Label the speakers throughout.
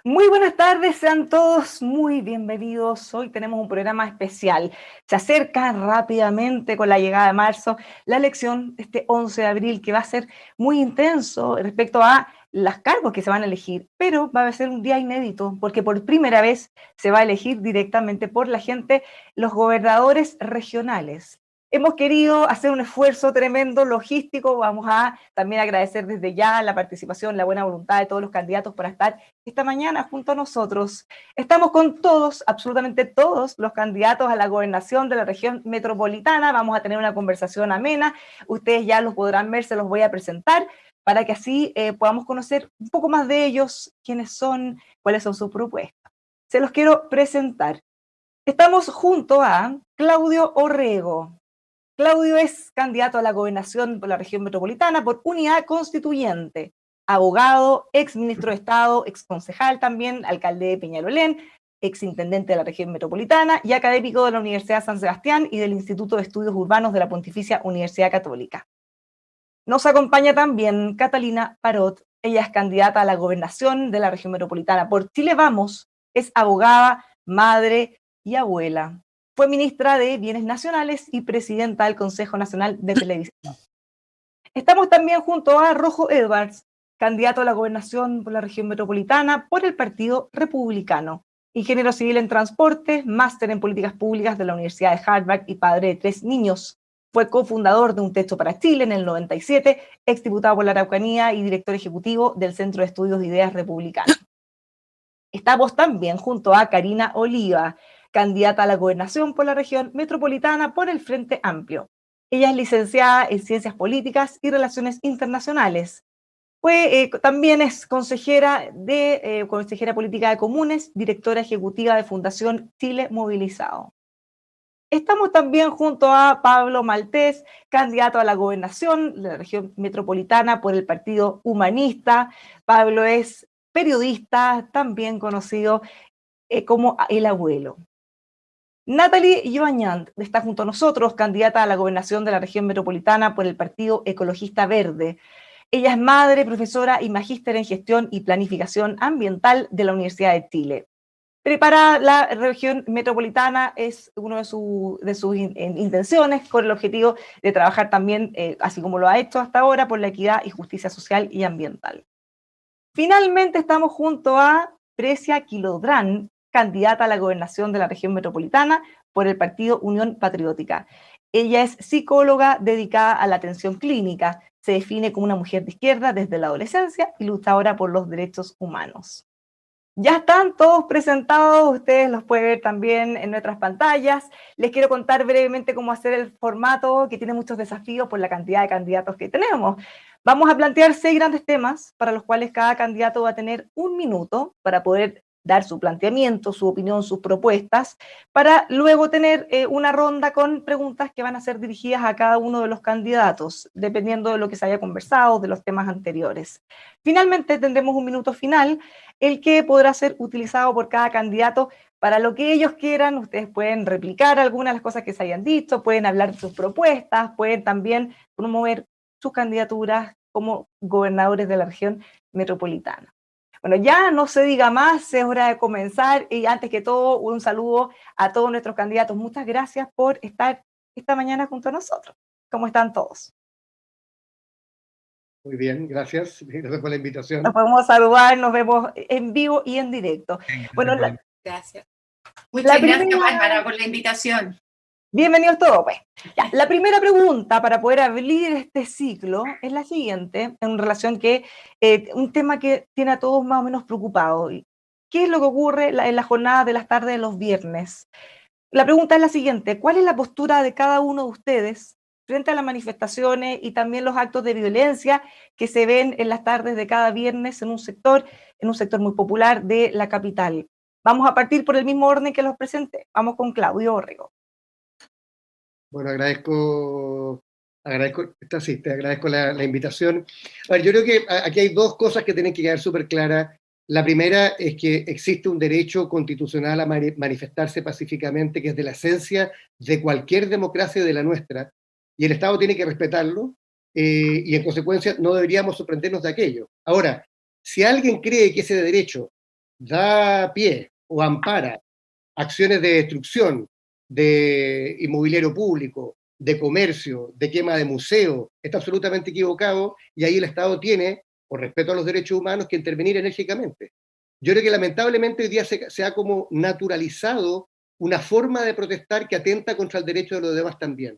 Speaker 1: Muy buenas tardes, sean todos muy bienvenidos. Hoy tenemos un programa especial. Se acerca rápidamente con la llegada de marzo la elección este 11 de abril, que va a ser muy intenso respecto a los cargos que se van a elegir, pero va a ser un día inédito porque por primera vez se va a elegir directamente por la gente los gobernadores regionales. Hemos querido hacer un esfuerzo tremendo logístico. Vamos a también agradecer desde ya la participación, la buena voluntad de todos los candidatos para estar esta mañana junto a nosotros. Estamos con todos, absolutamente todos los candidatos a la gobernación de la región metropolitana. Vamos a tener una conversación amena. Ustedes ya los podrán ver, se los voy a presentar para que así podamos conocer un poco más de ellos, quiénes son, cuáles son sus propuestas. Se los quiero presentar. Estamos junto a Claudio Orrego. Claudio es candidato a la gobernación por la región metropolitana por Unidad Constituyente, abogado, ex ministro de Estado, ex concejal también, alcalde de Peñalolén, ex intendente de la región metropolitana y académico de la Universidad San Sebastián y del Instituto de Estudios Urbanos de la Pontificia Universidad Católica. Nos acompaña también Catalina Parot. Ella es candidata a la gobernación de la región metropolitana por Chile Vamos, es abogada, madre y abuela. Fue ministra de Bienes Nacionales y presidenta del Consejo Nacional de Televisión. Estamos también junto a Rojo Edwards, candidato a la gobernación por la región metropolitana por el Partido Republicano. Ingeniero civil en transporte, máster en políticas públicas de la Universidad de Harvard y padre de 3 niños. Fue cofundador de Un Techo para Chile en el 97, exdiputado por la Araucanía y director ejecutivo del Centro de Estudios de Ideas Republicanas. Estamos también junto a Karina Oliva, candidata a la gobernación por la región metropolitana por el Frente Amplio. Ella es licenciada en Ciencias Políticas y Relaciones Internacionales. También es consejera política de comunes, directora ejecutiva de Fundación Chile Movilizado. Estamos también junto a Pablo Maltés, candidato a la gobernación de la región metropolitana por el Partido Humanista. Pablo es periodista, también conocido como el abuelo. Natalie Joañant está junto a nosotros, candidata a la gobernación de la región metropolitana por el Partido Ecologista Verde. Ella es madre, profesora y magíster en gestión y planificación ambiental de la Universidad de Chile. Para la región metropolitana es una de sus intenciones con el objetivo de trabajar también, así como lo ha hecho hasta ahora, por la equidad y justicia social y ambiental. Finalmente estamos junto a Precia Quilodrán, candidata a la gobernación de la región metropolitana por el partido Unión Patriótica. Ella es psicóloga dedicada a la atención clínica. Se define como una mujer de izquierda desde la adolescencia y luchadora por los derechos humanos. Ya están todos presentados, ustedes los pueden ver también en nuestras pantallas. Les quiero contar brevemente cómo hacer el formato, que tiene muchos desafíos por la cantidad de candidatos que tenemos. Vamos a plantear 6 grandes temas para los cuales cada candidato va a tener 1 minuto para poder dar su planteamiento, su opinión, sus propuestas, para luego tener una ronda con preguntas que van a ser dirigidas a cada uno de los candidatos, dependiendo de lo que se haya conversado, de los temas anteriores. Finalmente tendremos 1 minuto final, el que podrá ser utilizado por cada candidato para lo que ellos quieran. Ustedes pueden replicar algunas de las cosas que se hayan dicho, pueden hablar de sus propuestas, pueden también promover sus candidaturas como gobernadores de la región metropolitana. Bueno, ya no se diga más, es hora de comenzar y antes que todo un saludo a todos nuestros candidatos. Muchas gracias por estar esta mañana junto a nosotros. ¿Cómo están todos?
Speaker 2: Muy bien, gracias. Gracias por la invitación.
Speaker 1: Nos podemos saludar, nos vemos en vivo y en directo. Bueno,
Speaker 3: gracias. Muchas gracias, Bárbara, por la invitación.
Speaker 1: Bienvenidos todos, pues. Ya, la primera pregunta para poder abrir este ciclo es la siguiente, en relación que un tema que tiene a todos más o menos preocupados. ¿Qué es lo que ocurre en la jornada de las tardes de los viernes? La pregunta es la siguiente: ¿cuál es la postura de cada uno de ustedes frente a las manifestaciones y también los actos de violencia que se ven en las tardes de cada viernes en un sector muy popular de la capital? Vamos a partir por el mismo orden que los presenté. Vamos con Claudio Orrego.
Speaker 2: Bueno, te agradezco la invitación. A ver, yo creo que aquí hay 2 cosas que tienen que quedar súper claras. La primera es que existe un derecho constitucional a manifestarse pacíficamente, que es de la esencia de cualquier democracia de la nuestra, y el Estado tiene que respetarlo, y en consecuencia no deberíamos sorprendernos de aquello. Ahora, si alguien cree que ese derecho da pie o ampara acciones de destrucción de inmobiliario público, de comercio, de quema de museo, está absolutamente equivocado y ahí el Estado tiene, por respeto a los derechos humanos, que intervenir enérgicamente. Yo creo que lamentablemente hoy día se ha como naturalizado una forma de protestar que atenta contra el derecho de los demás también.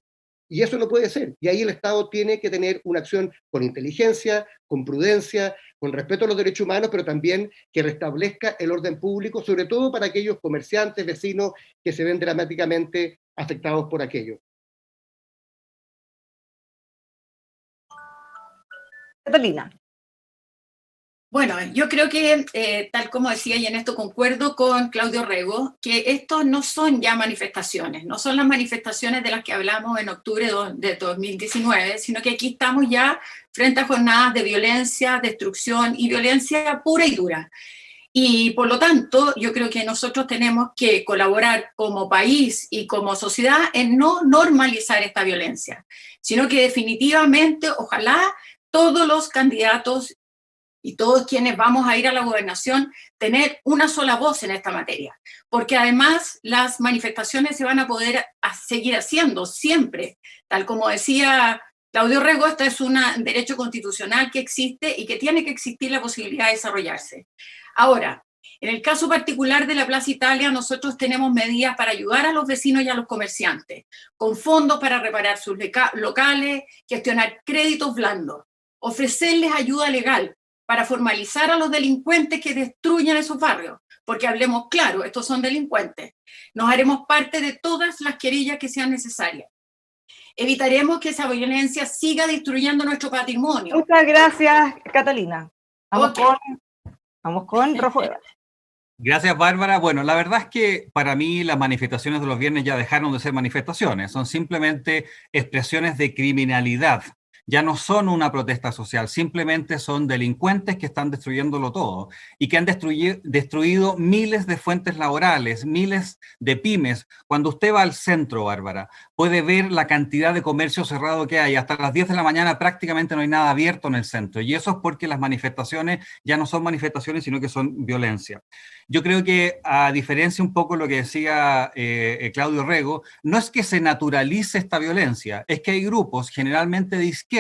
Speaker 2: Y eso no puede ser. Y ahí el Estado tiene que tener una acción con inteligencia, con prudencia, con respeto a los derechos humanos, pero también que restablezca el orden público, sobre todo para aquellos comerciantes, vecinos que se ven dramáticamente afectados por aquello.
Speaker 1: Catalina.
Speaker 3: Bueno, yo creo que, tal como decía, y en esto concuerdo con Claudio Rego, que estos no son ya manifestaciones, no son las manifestaciones de las que hablamos en octubre de 2019, sino que aquí estamos ya frente a jornadas de violencia, destrucción y violencia pura y dura. Y por lo tanto, yo creo que nosotros tenemos que colaborar como país y como sociedad en no normalizar esta violencia, sino que definitivamente, ojalá todos los candidatos y todos quienes vamos a ir a la gobernación, tener una sola voz en esta materia, porque además las manifestaciones se van a poder seguir haciendo siempre, tal como decía Claudio Rego, este es un derecho constitucional que existe y que tiene que existir la posibilidad de desarrollarse. Ahora, en el caso particular de la Plaza Italia, nosotros tenemos medidas para ayudar a los vecinos y a los comerciantes, con fondos para reparar sus locales, gestionar créditos blandos, ofrecerles ayuda legal, para formalizar a los delincuentes que destruyen esos barrios, porque hablemos claro, estos son delincuentes. Nos haremos parte de todas las querellas que sean necesarias. Evitaremos que esa violencia siga destruyendo nuestro patrimonio.
Speaker 1: Muchas gracias, Catalina. Vamos
Speaker 3: Okay.
Speaker 1: vamos con Rojo.
Speaker 4: Gracias, Bárbara. Bueno, la verdad es que para mí las manifestaciones de los viernes ya dejaron de ser manifestaciones, son simplemente expresiones de criminalidad. Ya no son una protesta social, simplemente son delincuentes que están destruyéndolo todo y que han destruido miles de fuentes laborales, miles de pymes. Cuando usted va al centro, Bárbara, puede ver la cantidad de comercio cerrado que hay. Hasta las 10 de la mañana prácticamente no hay nada abierto en el centro y eso es porque las manifestaciones ya no son manifestaciones, sino que son violencia. Yo creo que, a diferencia un poco de lo que decía Claudio Rego, no es que se naturalice esta violencia, es que hay grupos, generalmente de izquierda,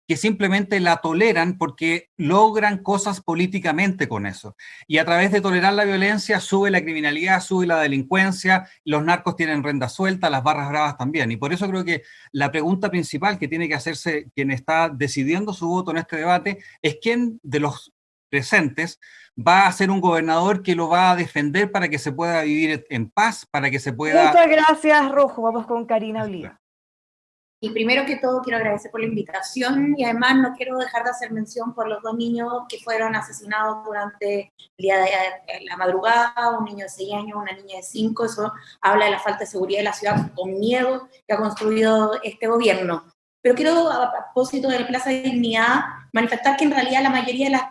Speaker 4: que simplemente la toleran porque logran cosas políticamente con eso. Y a través de tolerar la violencia sube la criminalidad, sube la delincuencia, los narcos tienen renda suelta, las barras bravas también. Y por eso creo que la pregunta principal que tiene que hacerse quien está decidiendo su voto en este debate es quién de los presentes va a ser un gobernador que lo va a defender para que se pueda vivir en paz, para que se pueda...
Speaker 1: Muchas gracias, Rojo. Vamos con Karina Oliva.
Speaker 5: Y primero que todo quiero agradecer por la invitación y además no quiero dejar de hacer mención por los 2 niños que fueron asesinados durante el día de la madrugada, un niño de 6 años, una niña de 5, eso habla de la falta de seguridad de la ciudad con miedo que ha construido este gobierno. Pero quiero, a propósito de la Plaza de Dignidad, manifestar que en realidad la mayoría de las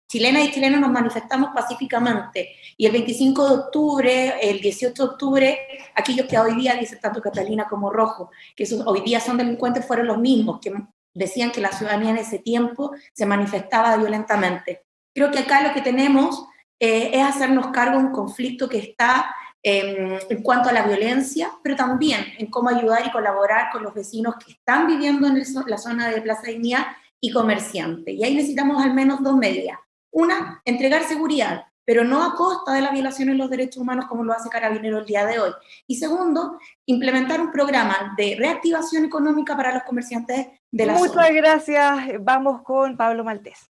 Speaker 5: chilenas y chilenos nos manifestamos pacíficamente, y el 25 de octubre, el 18 de octubre, aquellos que hoy día dicen tanto Catalina como Rojo, que hoy día son delincuentes, fueron los mismos que decían que la ciudadanía en ese tiempo se manifestaba violentamente. Creo que acá lo que tenemos es hacernos cargo de un conflicto que está en cuanto a la violencia, pero también en cómo ayudar y colaborar con los vecinos que están viviendo en la zona de Plaza Dignidad y comerciantes. Y ahí necesitamos al menos 2 medidas. Una, entregar seguridad, pero no a costa de la violación de los derechos humanos como lo hace Carabineros el día de hoy. Y segundo, implementar un programa de reactivación económica para los comerciantes de la zona.
Speaker 1: Muchas gracias. Vamos con Pablo Maltés.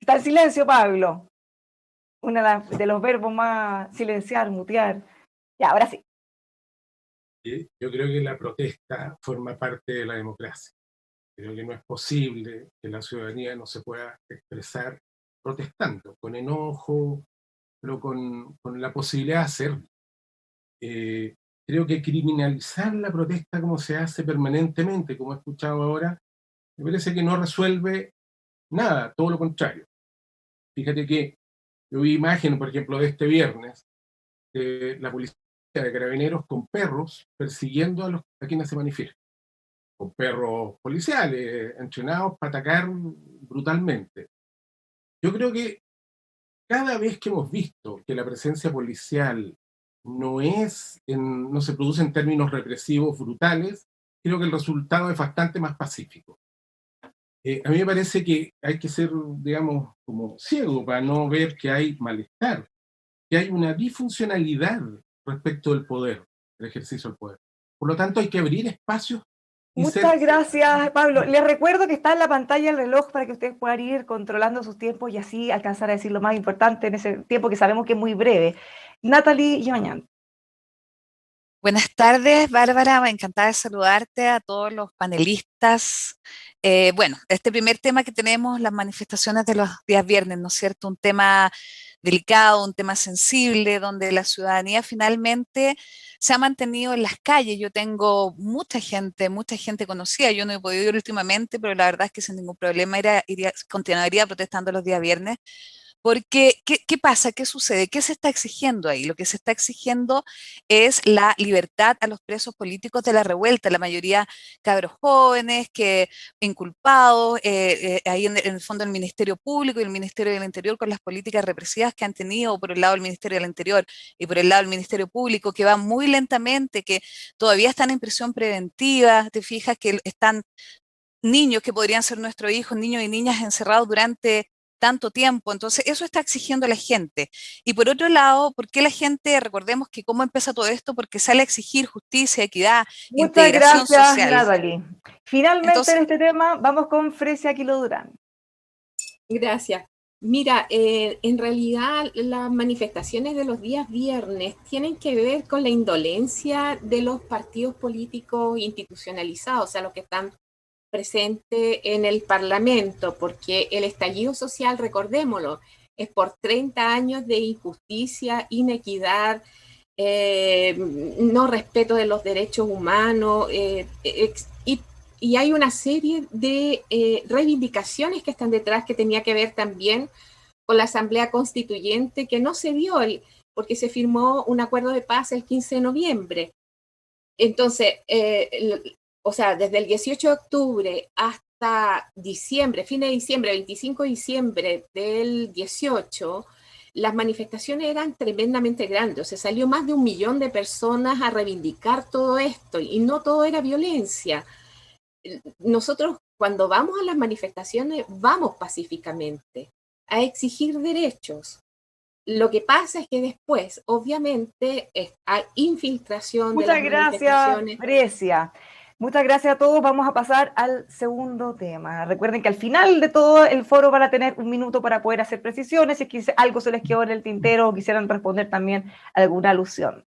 Speaker 1: Está en silencio, Pablo. Uno de los verbos más silenciar, mutear. Ya, ahora sí.
Speaker 6: Yo creo que la protesta forma parte de la democracia. Creo que no es posible que la ciudadanía no se pueda expresar protestando, con enojo, pero con la posibilidad de hacerlo. Creo que criminalizar la protesta como se hace permanentemente, como he escuchado ahora, me parece que no resuelve nada, todo lo contrario. Fíjate que yo vi imágenes, por ejemplo, de este viernes, de la policía de Carabineros con perros persiguiendo a quienes se manifiestan, con perros policiales entrenados para atacar brutalmente. Yo creo que cada vez que hemos visto que la presencia policial no se produce en términos represivos brutales, creo que el resultado es bastante más pacífico. A mí me parece que hay que ser, digamos, como ciego para no ver que hay malestar, que hay una disfuncionalidad respecto del poder, del ejercicio del poder. Por lo tanto, hay que abrir espacios y
Speaker 1: Muchas gracias, Pablo. Les recuerdo que está en la pantalla el reloj para que ustedes puedan ir controlando sus tiempos y así alcanzar a decir lo más importante en ese tiempo que sabemos que es muy breve. Natalie Yamañán.
Speaker 7: Buenas tardes, Bárbara. Encantada de saludarte a todos los panelistas. Bueno, este primer tema que tenemos, las manifestaciones de los días viernes, ¿no es cierto? Un tema delicado, un tema sensible, donde la ciudadanía finalmente se ha mantenido en las calles. Yo tengo mucha gente conocida. Yo no he podido ir últimamente, pero la verdad es que sin ningún problema continuaría protestando los días viernes. Porque, ¿qué pasa? ¿Qué sucede? ¿Qué se está exigiendo ahí? Lo que se está exigiendo es la libertad a los presos políticos de la revuelta, la mayoría cabros jóvenes, inculpados, ahí en el fondo el Ministerio Público y el Ministerio del Interior con las políticas represivas que han tenido por el lado del Ministerio del Interior y por el lado del Ministerio Público, que van muy lentamente, que todavía están en prisión preventiva. Te fijas que están niños que podrían ser nuestros hijos, niños y niñas encerrados durante tanto tiempo. Entonces, eso está exigiendo la gente. Y por otro lado, ¿por qué la gente, recordemos que cómo empieza todo esto? Porque sale a exigir justicia, equidad,
Speaker 1: Muchas
Speaker 7: integración
Speaker 1: gracias,
Speaker 7: social.
Speaker 1: Natalie. Finalmente
Speaker 7: Entonces,
Speaker 1: en este tema vamos con Fresia Quilo Durán.
Speaker 8: Gracias. Mira, en realidad las manifestaciones de los días viernes tienen que ver con la indolencia de los partidos políticos institucionalizados, o sea, los que están presentes en el Parlamento, porque el estallido social, recordémoslo, es por 30 años de injusticia, inequidad, no respeto de los derechos humanos, y hay una serie de reivindicaciones que están detrás que tenía que ver también con la Asamblea Constituyente, que no se dio porque se firmó un acuerdo de paz el 15 de noviembre. Entonces, o sea, desde el 18 de octubre hasta diciembre, fin de diciembre, 25 de diciembre del 18, las manifestaciones eran tremendamente grandes. O sea, salió más de 1 millón de personas a reivindicar todo esto y no todo era violencia. Nosotros cuando vamos a las manifestaciones vamos pacíficamente a exigir derechos. Lo que pasa es que después, obviamente, hay infiltración de las manifestaciones.
Speaker 1: Muchas gracias, Fresia. Muchas gracias a todos. Vamos a pasar al segundo tema. Recuerden que al final de todo el foro van a tener 1 minuto para poder hacer precisiones, si es que algo se les quedó en el tintero o quisieran responder también alguna alusión.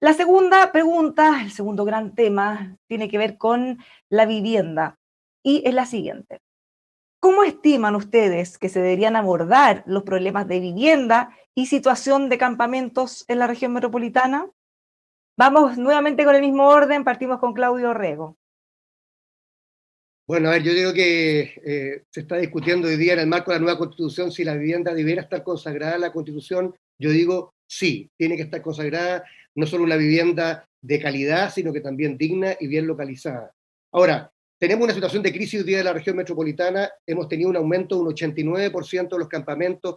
Speaker 1: La segunda pregunta, el segundo gran tema, tiene que ver con la vivienda y es la siguiente. ¿Cómo estiman ustedes que se deberían abordar los problemas de vivienda y situación de campamentos en la región metropolitana? Vamos nuevamente con el mismo orden, partimos con Claudio Orrego.
Speaker 2: Bueno, a ver, yo digo que se está discutiendo hoy día en el marco de la nueva Constitución si la vivienda debiera estar consagrada en la Constitución. Yo digo sí, tiene que estar consagrada, no solo una vivienda de calidad, sino que también digna y bien localizada. Ahora, tenemos una situación de crisis hoy día de la región metropolitana, hemos tenido un aumento de un 89% de los campamentos,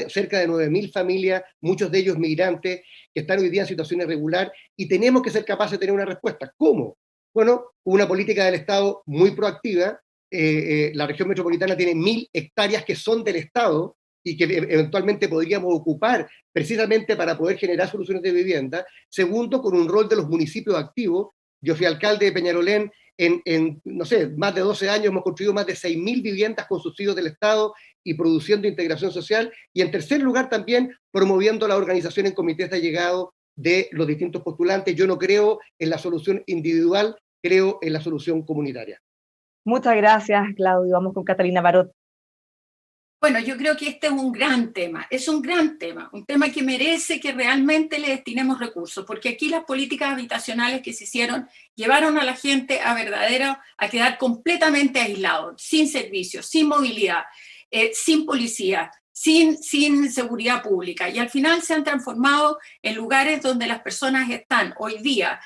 Speaker 2: cerca de 9.000 familias, muchos de ellos migrantes, que están hoy día en situación irregular, y tenemos que ser capaces de tener una respuesta. ¿Cómo? Bueno, una política del Estado muy proactiva. La región metropolitana tiene 1.000 hectáreas que son del Estado y que eventualmente podríamos ocupar precisamente para poder generar soluciones de vivienda. Segundo, con un rol de los municipios activos. Yo fui alcalde de Peñalolén, no sé, más de 12 años hemos construido más de 6.000 viviendas con subsidios del Estado y produciendo integración social. Y en tercer lugar también promoviendo la organización en comités de allegado de los distintos postulantes. Yo no creo en la solución individual, creo en la solución comunitaria.
Speaker 1: Muchas gracias, Claudio. Vamos con Catalina Barot.
Speaker 3: Bueno, yo creo que este es un gran tema, un tema que merece que realmente le destinemos recursos, porque aquí las políticas habitacionales que se hicieron llevaron a la gente a quedar completamente aislados, sin servicios, sin movilidad, sin policía, sin seguridad pública, y al final se han transformado en lugares donde las personas están hoy día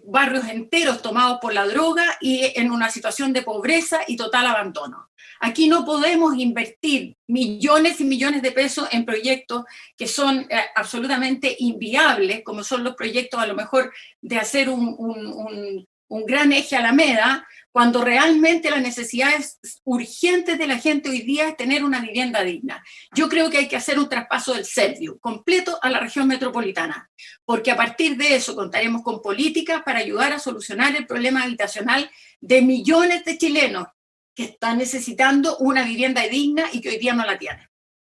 Speaker 3: barrios enteros tomados por la droga y en una situación de pobreza y total abandono. Aquí no podemos invertir millones y millones de pesos en proyectos que son absolutamente inviables, como son los proyectos a lo mejor de hacer un gran eje Alameda, cuando realmente las necesidades urgentes de la gente hoy día es tener una vivienda digna. Yo creo que hay que hacer un traspaso del Serviu completo a la región metropolitana, porque a partir de eso contaremos con políticas para ayudar a solucionar el problema habitacional de millones de chilenos que están necesitando una vivienda digna y que hoy día no la tienen.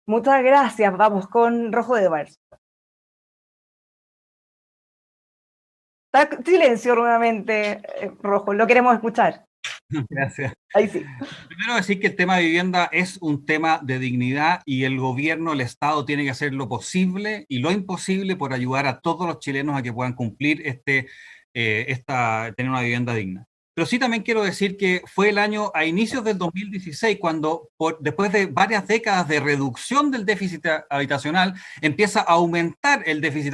Speaker 1: Muchas gracias. Vamos con Rojo Edwards. Silencio nuevamente, Rojo, lo queremos escuchar.
Speaker 4: Gracias.
Speaker 1: Ahí sí.
Speaker 4: Primero decir que el tema de vivienda es un tema de dignidad y el gobierno, el Estado, tiene que hacer lo posible y lo imposible por ayudar a todos los chilenos a que puedan cumplir tener una vivienda digna. Pero sí también quiero decir que fue el año a inicios del 2016 cuando, después de varias décadas de reducción del déficit habitacional, empieza a aumentar el déficit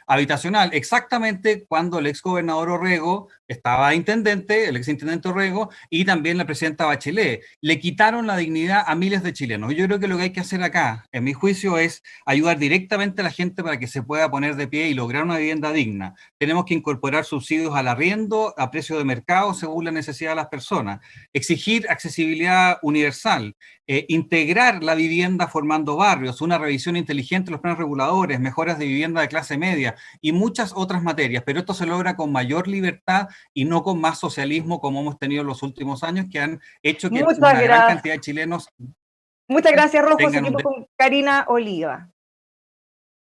Speaker 4: habitacional, exactamente cuando el exgobernador Orrego estaba intendente, el exintendente Orrego, y también la presidenta Bachelet. Le quitaron la dignidad a miles de chilenos. Yo creo que lo que hay que hacer acá, en mi juicio, es ayudar directamente a la gente para que se pueda poner de pie y lograr una vivienda digna. Tenemos que incorporar subsidios al arriendo, a precio de mercado según la necesidad de las personas, exigir accesibilidad universal, integrar la vivienda formando barrios, una revisión inteligente de los planes reguladores, mejoras de vivienda de clase media y muchas otras materias, pero esto se logra con mayor libertad y no con más socialismo como hemos tenido en los últimos años, que han hecho que una gran cantidad de chilenos...
Speaker 1: Muchas gracias, Rojo. Seguimos con Karina Oliva.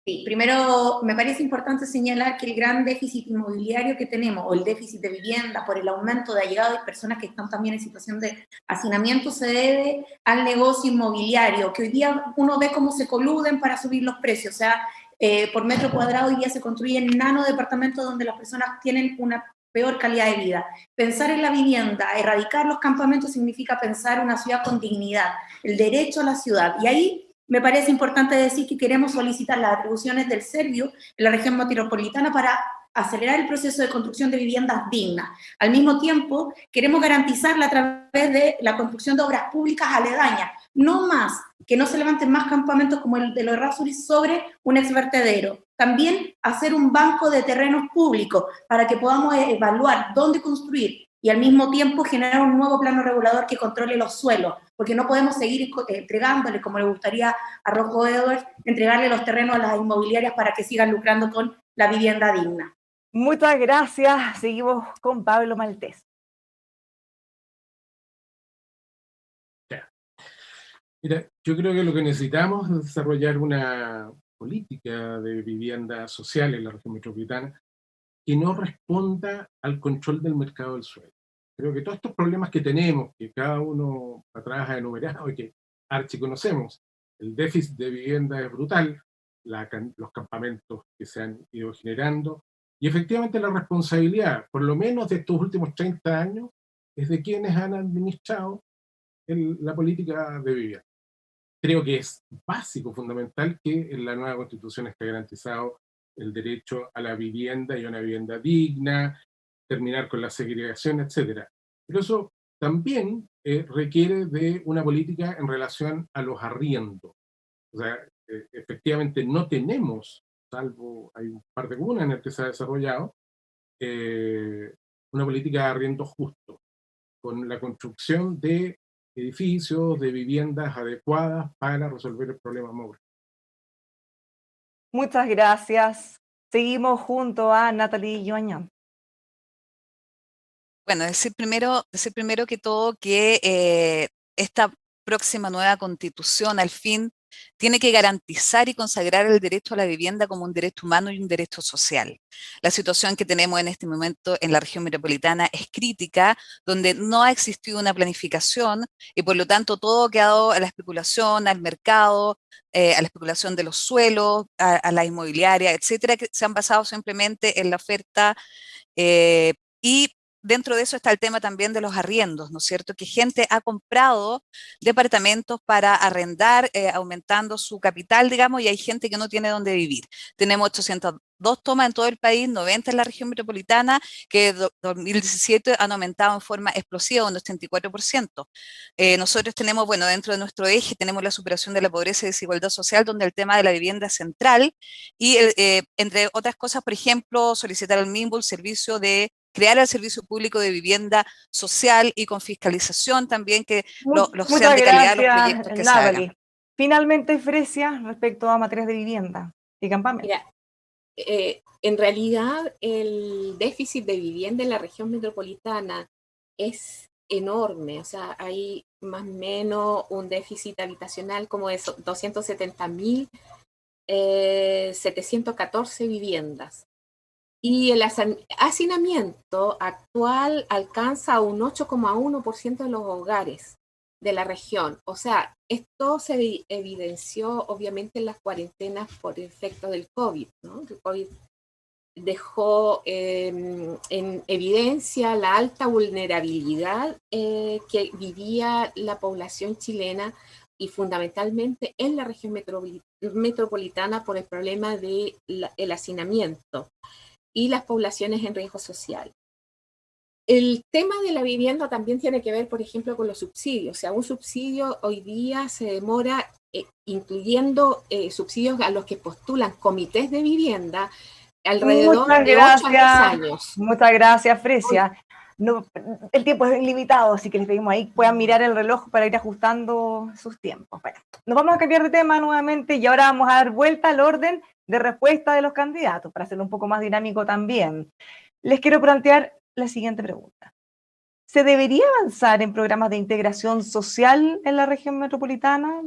Speaker 5: Sí, primero me parece importante señalar que el gran déficit inmobiliario que tenemos, o el déficit de vivienda por el aumento de allegados y personas que están también en situación de hacinamiento, se debe al negocio inmobiliario, que hoy día uno ve cómo se coluden para subir los precios. O sea, por metro cuadrado hoy día se construyen nano departamentos donde las personas tienen una peor calidad de vida. Pensar en la vivienda, erradicar los campamentos significa pensar una ciudad con dignidad, el derecho a la ciudad. Y ahí me parece importante decir que queremos solicitar las atribuciones del Serviu en la región metropolitana para acelerar el proceso de construcción de viviendas dignas. Al mismo tiempo, queremos garantizarla a través de la construcción de obras públicas aledañas, no más, que no se levanten más campamentos como el de los Errázuriz sobre un exvertedero. También hacer un banco de terrenos públicos para que podamos evaluar dónde construir y al mismo tiempo generar un nuevo plano regulador que controle los suelos, porque no podemos seguir entregándole, como le gustaría a Rojo Edwards, entregarle los terrenos a las inmobiliarias para que sigan lucrando con la vivienda digna.
Speaker 1: Muchas gracias. Seguimos con Pablo Maltés.
Speaker 6: Mira, yo creo que lo que necesitamos es desarrollar una política de vivienda social en la región metropolitana que no responda al control del mercado del suelo. Creo que todos estos problemas que tenemos, que cada uno atrás ha enumerado y que archiconocemos, el déficit de vivienda es brutal, los campamentos que se han ido generando, y efectivamente la responsabilidad, por lo menos de estos últimos 30 años, es de quienes han administrado la política de vivienda. Creo que es básico, fundamental, que en la nueva Constitución esté garantizado el derecho a la vivienda y a una vivienda digna, terminar con la segregación, etc. Pero eso también requiere de una política en relación a los arriendos. O sea, efectivamente no tenemos, salvo hay un par de comunas en el que se ha desarrollado, una política de arriendo justo, con la construcción de edificios, de viviendas adecuadas para resolver el problema móvil.
Speaker 1: Muchas gracias. Seguimos junto a Natalie Joañón.
Speaker 7: Bueno, decir primero que todo que esta próxima nueva constitución al fin tiene que garantizar y consagrar el derecho a la vivienda como un derecho humano y un derecho social. La situación que tenemos en este momento en la región metropolitana es crítica, donde no ha existido una planificación y por lo tanto todo ha quedado a la especulación, al mercado, a la especulación de los suelos, a la inmobiliaria, etcétera, que se han basado simplemente en la oferta y dentro de eso está el tema también de los arriendos, ¿no es cierto? Que gente ha comprado departamentos para arrendar, aumentando su capital, digamos, y hay gente que no tiene dónde vivir. Tenemos 800.000 2 tomas en todo el país, 90 en la región metropolitana, que en 2017 han aumentado en forma explosiva, un 84%. Nosotros tenemos, bueno, dentro de nuestro eje tenemos la superación de la pobreza y desigualdad social, donde el tema de la vivienda es central, y entre otras cosas, por ejemplo, solicitar al MIMBU el servicio de crear el servicio público de vivienda social y con fiscalización también, que los sean
Speaker 1: Muchas
Speaker 7: de calidad los
Speaker 1: gracias,
Speaker 7: proyectos que se hagan.
Speaker 1: Natalie. Finalmente, Fresia, respecto a materias de vivienda y campamento.
Speaker 8: Mira, en realidad el déficit de vivienda en la región metropolitana es enorme, o sea, hay más o menos un déficit habitacional como de 270.714 viviendas. Y el hacinamiento actual alcanza un 8,1% de los hogares de la región. O sea, esto se evidenció obviamente en las cuarentenas por efecto del COVID, ¿no? El COVID dejó en evidencia la alta vulnerabilidad que vivía la población chilena y fundamentalmente en la región metropolitana por el problema del hacinamiento y las poblaciones en riesgo social. El tema de la vivienda también tiene que ver, por ejemplo, con los subsidios. O sea, un subsidio hoy día se demora, incluyendo subsidios a los que postulan comités de vivienda, alrededor de 8 a 10 años.
Speaker 1: Muchas gracias, Fresia. No, el tiempo es ilimitado, así que les pedimos ahí puedan mirar el reloj para ir ajustando sus tiempos. Bueno, nos vamos a cambiar de tema nuevamente y ahora vamos a dar vuelta al orden de respuesta de los candidatos para hacerlo un poco más dinámico también. Les quiero plantear la siguiente pregunta. ¿Se debería avanzar en programas de integración social en la región metropolitana?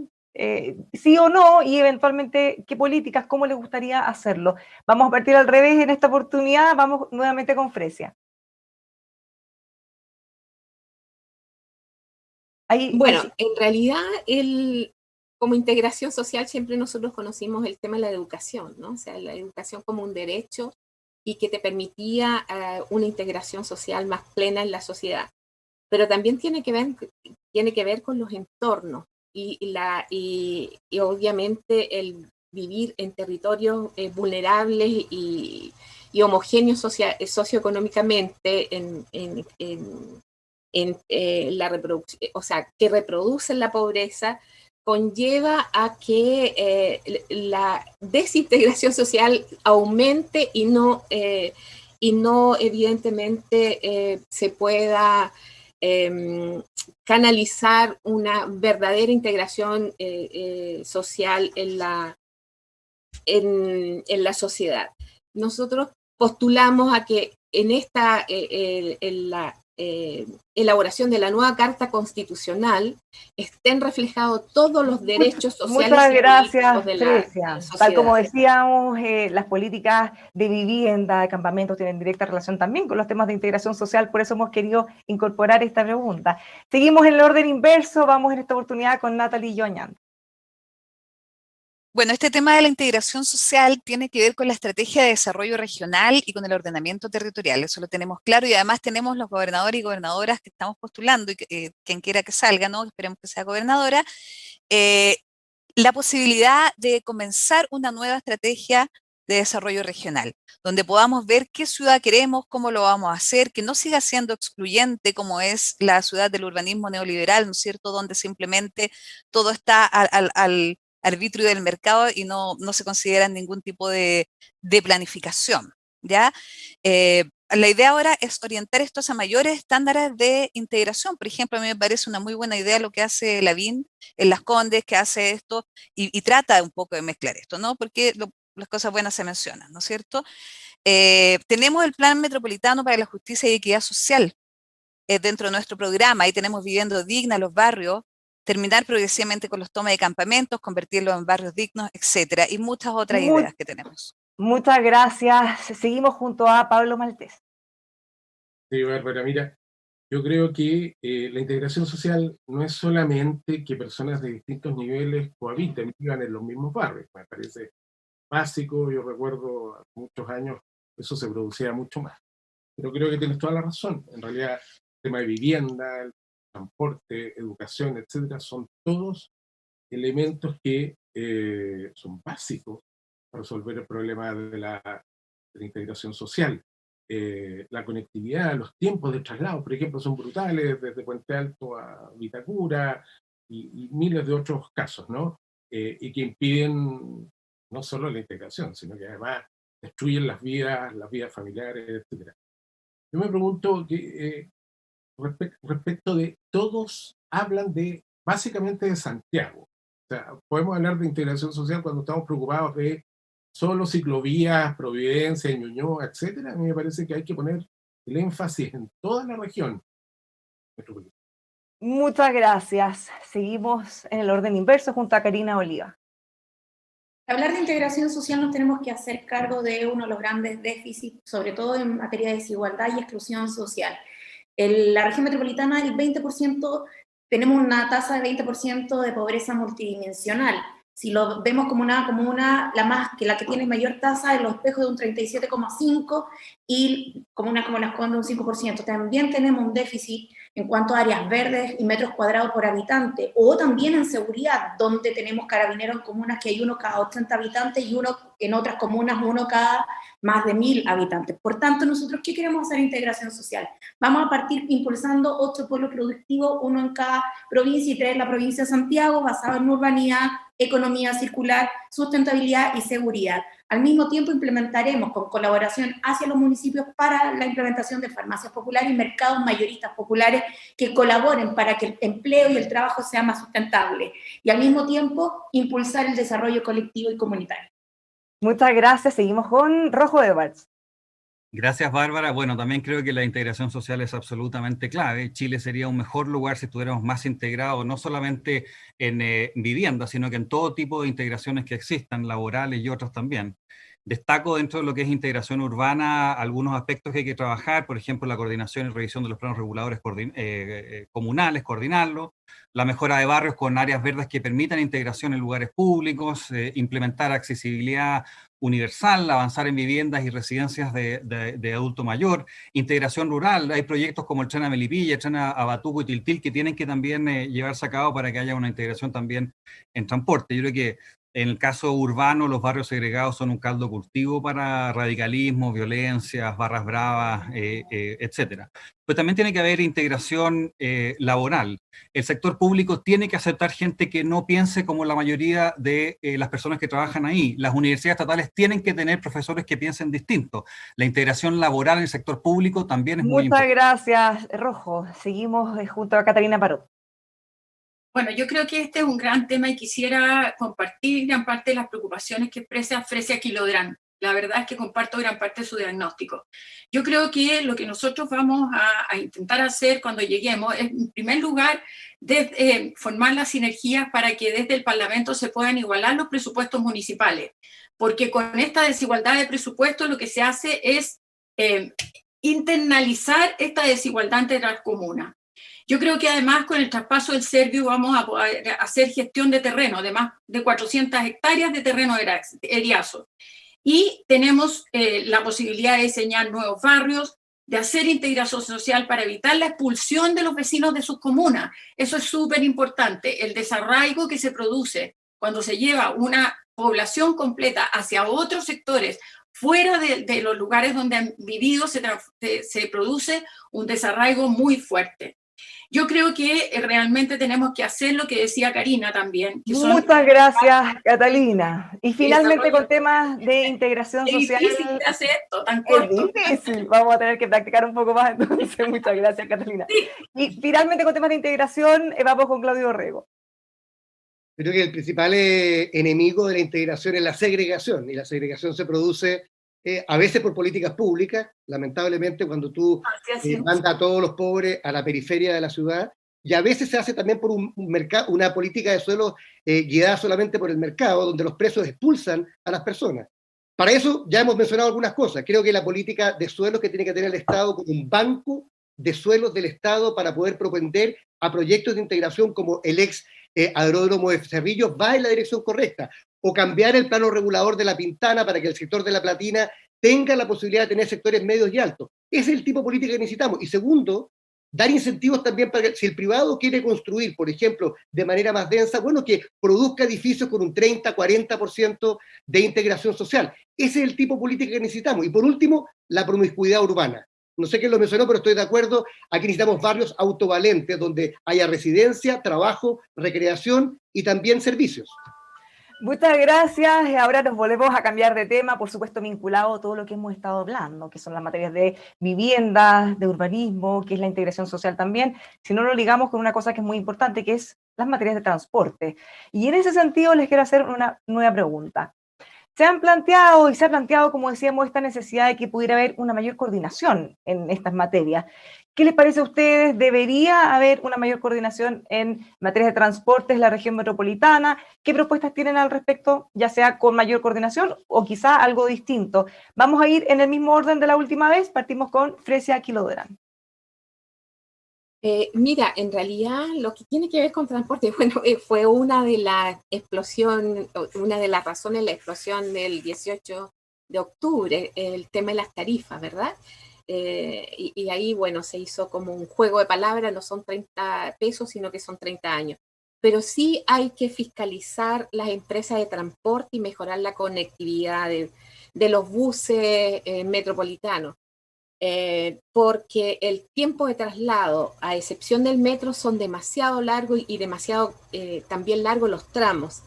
Speaker 1: ¿Sí o no? Y eventualmente, ¿qué políticas, cómo les gustaría hacerlo? Vamos a partir al revés en esta oportunidad, vamos nuevamente con Fresia.
Speaker 8: Bueno, en realidad, como integración social siempre nosotros conocimos el tema de la educación, ¿no? O sea, la educación como un derecho y que te permitía una integración social más plena en la sociedad. Pero también tiene que ver con los entornos y obviamente el vivir en territorios vulnerables y homogéneos socioeconómicamente en la reproducción, o sea, que reproducen la pobreza, conlleva a que la desintegración social aumente y no evidentemente se pueda canalizar una verdadera integración social en la sociedad. Nosotros postulamos a que en esta en la elaboración de la nueva Carta Constitucional estén reflejados todos los derechos sociales.
Speaker 1: Muchas gracias,
Speaker 8: de
Speaker 1: Fresia. Tal como decíamos, las políticas de vivienda, de campamentos tienen directa relación también con los temas de integración social, por eso hemos querido incorporar esta pregunta. Seguimos en el orden inverso, vamos en esta oportunidad con Natalie Yoñan.
Speaker 7: Bueno, este tema de la integración social tiene que ver con la estrategia de desarrollo regional y con el ordenamiento territorial, eso lo tenemos claro, y además tenemos los gobernadores y gobernadoras que estamos postulando, y quien quiera que salga, ¿no? Esperemos que sea gobernadora, la posibilidad de comenzar una nueva estrategia de desarrollo regional, donde podamos ver qué ciudad queremos, cómo lo vamos a hacer, que no siga siendo excluyente como es la ciudad del urbanismo neoliberal, ¿no es cierto?, donde simplemente todo está al arbitrio del mercado y no se considera ningún tipo de planificación, ¿ya? La idea ahora es orientar estos a mayores estándares de integración. Por ejemplo, a mí me parece una muy buena idea lo que hace Lavín en Las Condes, que hace esto y trata un poco de mezclar esto, ¿no? Porque las cosas buenas se mencionan, ¿no es cierto? Tenemos el Plan Metropolitano para la Justicia y Equidad Social dentro de nuestro programa. Ahí tenemos vivienda digna, los barrios, terminar progresivamente con los tomas de campamentos, convertirlos en barrios dignos, etcétera, y muchas otras ideas que tenemos.
Speaker 1: Muchas gracias. Seguimos junto a Pablo Maltés.
Speaker 6: Sí, Bárbara, mira, yo creo que la integración social no es solamente que personas de distintos niveles cohabiten, vivan en los mismos barrios. Me parece básico, yo recuerdo hace muchos años eso se producía mucho más. Pero creo que tienes toda la razón. En realidad, el tema de vivienda, el transporte, educación, etcétera, son todos elementos que son básicos para resolver el problema de la de la integración social. La conectividad, los tiempos de traslado, por ejemplo, son brutales, desde Puente Alto a Vitacura y miles de otros casos, ¿no? Y que impiden no solo la integración, sino que además destruyen las vidas familiares, etc. Yo me pregunto que, respecto de, todos hablan básicamente de Santiago. O sea, podemos hablar de integración social cuando estamos preocupados de solo ciclovías, Providencia, Ñuñoa, etcétera. A mí me parece que hay que poner el énfasis en toda la región metropolitana.
Speaker 1: Muchas gracias. Seguimos en el orden inverso junto a Karina Oliva.
Speaker 5: Hablar de integración social nos tenemos que hacer cargo de uno de los grandes déficits, sobre todo en materia de desigualdad y exclusión social. En la región metropolitana, el 20%, tenemos una tasa de 20% de pobreza multidimensional. Si lo vemos como una comuna, la que tiene mayor tasa, en Los Espejos de un 37,5% y comunas como Las Condes un 5%. También tenemos un déficit en cuanto a áreas verdes y metros cuadrados por habitante, o también en seguridad, donde tenemos carabineros en comunas que hay uno cada 80 habitantes y uno en otras comunas uno cada más de 1.000 habitantes. Por tanto, nosotros, ¿qué queremos hacer? Integración social. Vamos a partir impulsando 8 pueblos productivos, uno en cada provincia, y 3 en la provincia de Santiago, basado en urbanidad, economía circular, sustentabilidad y seguridad. Al mismo tiempo implementaremos con colaboración hacia los municipios para la implementación de farmacias populares y mercados mayoristas populares que colaboren para que el empleo y el trabajo sea más sustentable. Y al mismo tiempo impulsar el desarrollo colectivo y comunitario.
Speaker 1: Muchas gracias. Seguimos con Rojo Edwards.
Speaker 4: Gracias, Bárbara. Bueno, también creo que la integración social es absolutamente clave. Chile sería un mejor lugar si estuviéramos más integrados, no solamente en vivienda, sino que en todo tipo de integraciones que existan, laborales y otras también. Destaco dentro de lo que es integración urbana algunos aspectos que hay que trabajar, por ejemplo, la coordinación y revisión de los planos reguladores comunales, coordinarlo, la mejora de barrios con áreas verdes que permitan integración en lugares públicos, implementar accesibilidad universal, avanzar en viviendas y residencias de adulto mayor, integración rural. Hay proyectos como el Tren a Melipilla, el Tren a Batuco y Tiltil que tienen que también llevarse a cabo para que haya una integración también en transporte. Yo creo que en el caso urbano, los barrios segregados son un caldo cultivo para radicalismo, violencias, barras bravas, etcétera. Pero también tiene que haber integración laboral. El sector público tiene que aceptar gente que no piense como la mayoría de las personas que trabajan ahí. Las universidades estatales tienen que tener profesores que piensen distinto. La integración laboral en el sector público también es muy importante.
Speaker 1: Muchas gracias, Rojo. Seguimos junto a Catalina Parot.
Speaker 3: Bueno, yo creo que este es un gran tema y quisiera compartir gran parte de las preocupaciones que expresa Fresia Quilodrán. La verdad es que comparto gran parte de su diagnóstico. Yo creo que lo que nosotros vamos a intentar hacer cuando lleguemos es, en primer lugar, formar las sinergias para que desde el Parlamento se puedan igualar los presupuestos municipales, porque con esta desigualdad de presupuestos lo que se hace es internalizar esta desigualdad entre las comunas. Yo creo que además con el traspaso del Servio vamos a poder hacer gestión de terreno, de más de 400 hectáreas de terreno eriazo. Y tenemos la posibilidad de diseñar nuevos barrios, de hacer integración social para evitar la expulsión de los vecinos de sus comunas. Eso es súper importante. El desarraigo que se produce cuando se lleva una población completa hacia otros sectores, fuera de los lugares donde han vivido, se produce un desarraigo muy fuerte. Yo creo que realmente tenemos que hacer lo que decía Karina también.
Speaker 1: Muchas gracias, Catalina. Y finalmente con temas de integración social.
Speaker 3: Es difícil hacer esto tan corto.
Speaker 1: Es difícil, vamos a tener que practicar un poco más entonces. Muchas gracias, Catalina. Sí. Y finalmente con temas de integración, vamos con Claudio Orrego.
Speaker 2: Creo que el principal enemigo de la integración es la segregación, y la segregación se produce a veces por políticas públicas, lamentablemente cuando tú mandas a todos los pobres a la periferia de la ciudad, y a veces se hace también por una política de suelo guiada solamente por el mercado, donde los precios expulsan a las personas. Para eso ya hemos mencionado algunas cosas. Creo que la política de suelos que tiene que tener el Estado como un banco de suelos del Estado para poder propender a proyectos de integración como el ex aeródromo de Cerrillos va en la dirección correcta, o cambiar el plano regulador de La Pintana para que el sector de La Platina tenga la posibilidad de tener sectores medios y altos. Ese es el tipo de política que necesitamos. Y segundo, dar incentivos también para que si el privado quiere construir, por ejemplo, de manera más densa, bueno, que produzca edificios con un 30, 40% de integración social. Ese es el tipo de política que necesitamos. Y por último, la promiscuidad urbana. No sé quién lo mencionó, pero estoy de acuerdo. Aquí necesitamos barrios autovalentes donde haya residencia, trabajo, recreación y también servicios.
Speaker 1: Muchas gracias. Ahora nos volvemos a cambiar de tema, por supuesto vinculado a todo lo que hemos estado hablando, que son las materias de vivienda, de urbanismo, que es la integración social también, si no lo ligamos con una cosa que es muy importante, que es las materias de transporte. Y en ese sentido les quiero hacer una nueva pregunta. Se ha planteado, como decíamos, esta necesidad de que pudiera haber una mayor coordinación en estas materias. ¿Qué les parece a ustedes? ¿Debería haber una mayor coordinación en materias de transportes en la región metropolitana? ¿Qué propuestas tienen al respecto, ya sea con mayor coordinación o quizá algo distinto? Vamos a ir en el mismo orden de la última vez. Partimos con Fresia Quilodran.
Speaker 8: Mira, en realidad lo que tiene que ver con transporte, bueno, fue una de las razones de la explosión del 18 de octubre, el tema de las tarifas, ¿verdad? Y ahí, bueno, se hizo como un juego de palabras, no son 30 pesos, sino que son 30 años. Pero sí hay que fiscalizar las empresas de transporte y mejorar la conectividad de los buses metropolitanos. Porque el tiempo de traslado, a excepción del metro, son demasiado largos y demasiado también largos los tramos.